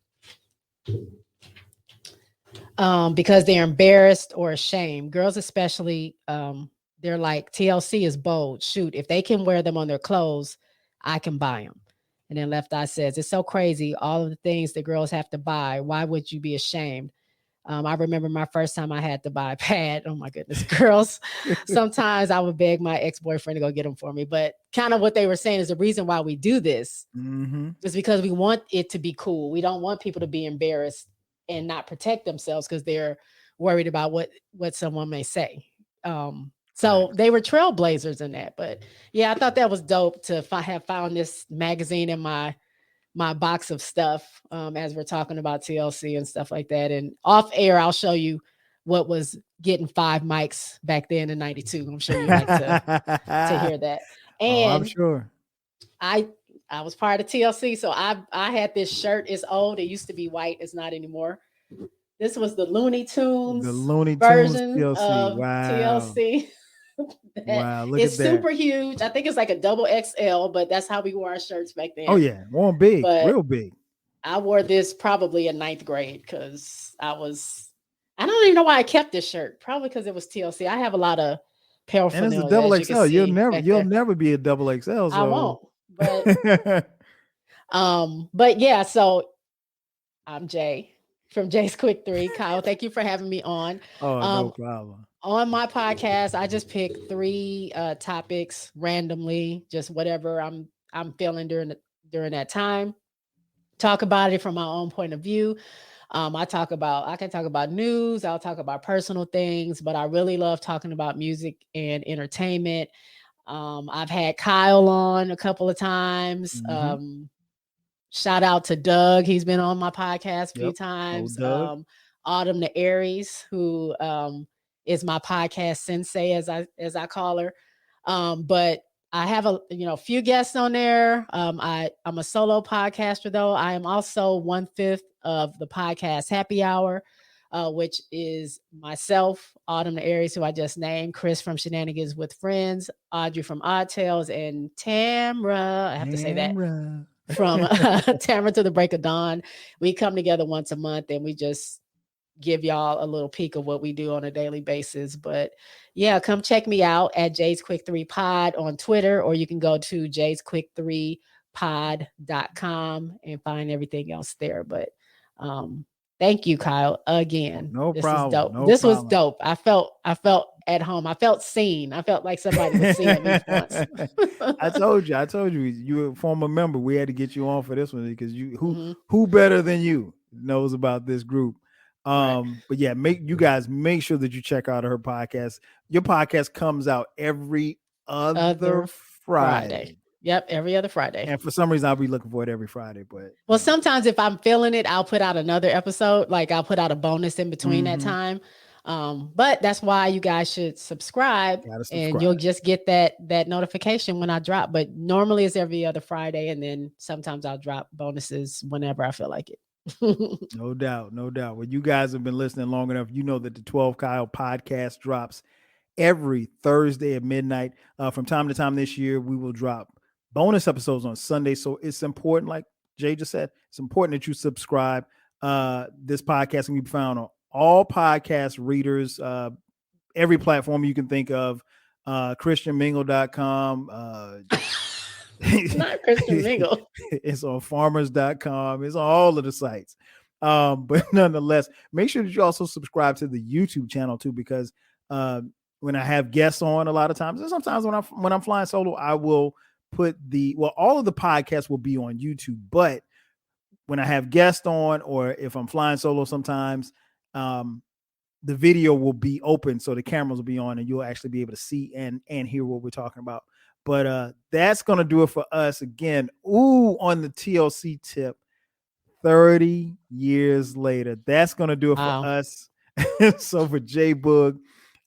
Because they're embarrassed or ashamed. Girls, especially, they're like, TLC is bold. Shoot, if they can wear them on their clothes, I can buy them. And then Left Eye says, it's so crazy. All of the things that girls have to buy. Why would you be ashamed? I remember my first time I had to buy a pad. Oh my goodness, girls. Sometimes I would beg my ex-boyfriend to go get them for me. But kind of what they were saying is the reason why we do this is because we want it to be cool. We don't want people to be embarrassed and not protect themselves because they're worried about what someone may say. So they were trailblazers in that. But yeah, I thought that was dope to have found this magazine in my box of stuff as we're talking about TLC and stuff like that. And off air, I'll show you what was getting 5 mics back then in 92. I'm sure you like to hear that. And I'm sure. I was part of TLC, so I had this shirt. It's old. It used to be white. It's not anymore. This was the Looney Tunes version TLC. Of TLC. Wow, look it's at that. Super huge. I think it's like a double XL, but that's how we wore our shirts back then. Oh yeah, one big, real big. I wore this probably in 9th grade because I don't even know why I kept this shirt. Probably because it was TLC. I have a lot of paraphernalia. And it's a double XL. You'll never be a double XL. So. I won't. But yeah, so I'm Jay from Jay's Quick 3. Kyle, thank you for having me on. Oh, no problem. On my podcast, I just pick 3 topics randomly, just whatever I'm feeling during that time. Talk about it from my own point of view. I can talk about news. I'll talk about personal things, but I really love talking about music and entertainment. I've had Kyle on a couple of times. Shout out to Doug. He's been on my podcast a few times. Autumn the Aries, who is my podcast sensei, as I call her. But I have a few guests on there. I'm a solo podcaster though. I am also 1/5 of the podcast Happy Hour, which is myself, Autumn the Aries, who I just named, Chris from Shenanigans with Friends, Audrey from Odd Tales, and Tamra. I have to say that from Tamra to the Break of Dawn. We come together once a month and we just give y'all a little peek of what we do on a daily basis. But yeah, come check me out at Jay's Quick 3 Pod on Twitter, or you can go to jaysquick3pod.com and find everything else there. But thank you, Kyle, again. No problem. This was dope. I felt at home. I felt seen. I felt like somebody was seeing me once. I told you, you're a former member. We had to get you on for this one because who better than you knows about this group. But yeah, make sure that you check out her podcast. Your podcast comes out every other Friday. Yep, every other Friday. And for some reason, I'll be looking for it every Friday. But sometimes if I'm feeling it, I'll put out another episode. Like I'll put out a bonus in between that time. But that's why you guys should subscribe. And you'll just get that notification when I drop. But normally it's every other Friday, and then sometimes I'll drop bonuses whenever I feel like it. No doubt. Well, you guys have been listening long enough. You know that the 12 Kyle podcast drops every Thursday at midnight. From time to time this year, we will drop bonus episodes on Sunday. So it's important, like Jay just said, it's important that you subscribe. This podcast can be found on all podcast readers, every platform you can think of, christianmingle.com, it's not Christian Mingle. It's on farmers.com. It's on all of the sites. But nonetheless, make sure that you also subscribe to the YouTube channel too, because when I have guests on, a lot of times, and sometimes when I'm flying solo, I will put all of the podcasts will be on YouTube, but when I have guests on, or if I'm flying solo, sometimes the video will be open, so the cameras will be on, and you'll actually be able to see and hear what we're talking about. But that's going to do it for us again. On the TLC tip, 30 years later. That's going to do it for us. So for JBoog,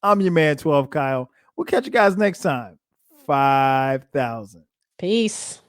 I'm your man 12 Kyle. We'll catch you guys next time. 5,000. Peace.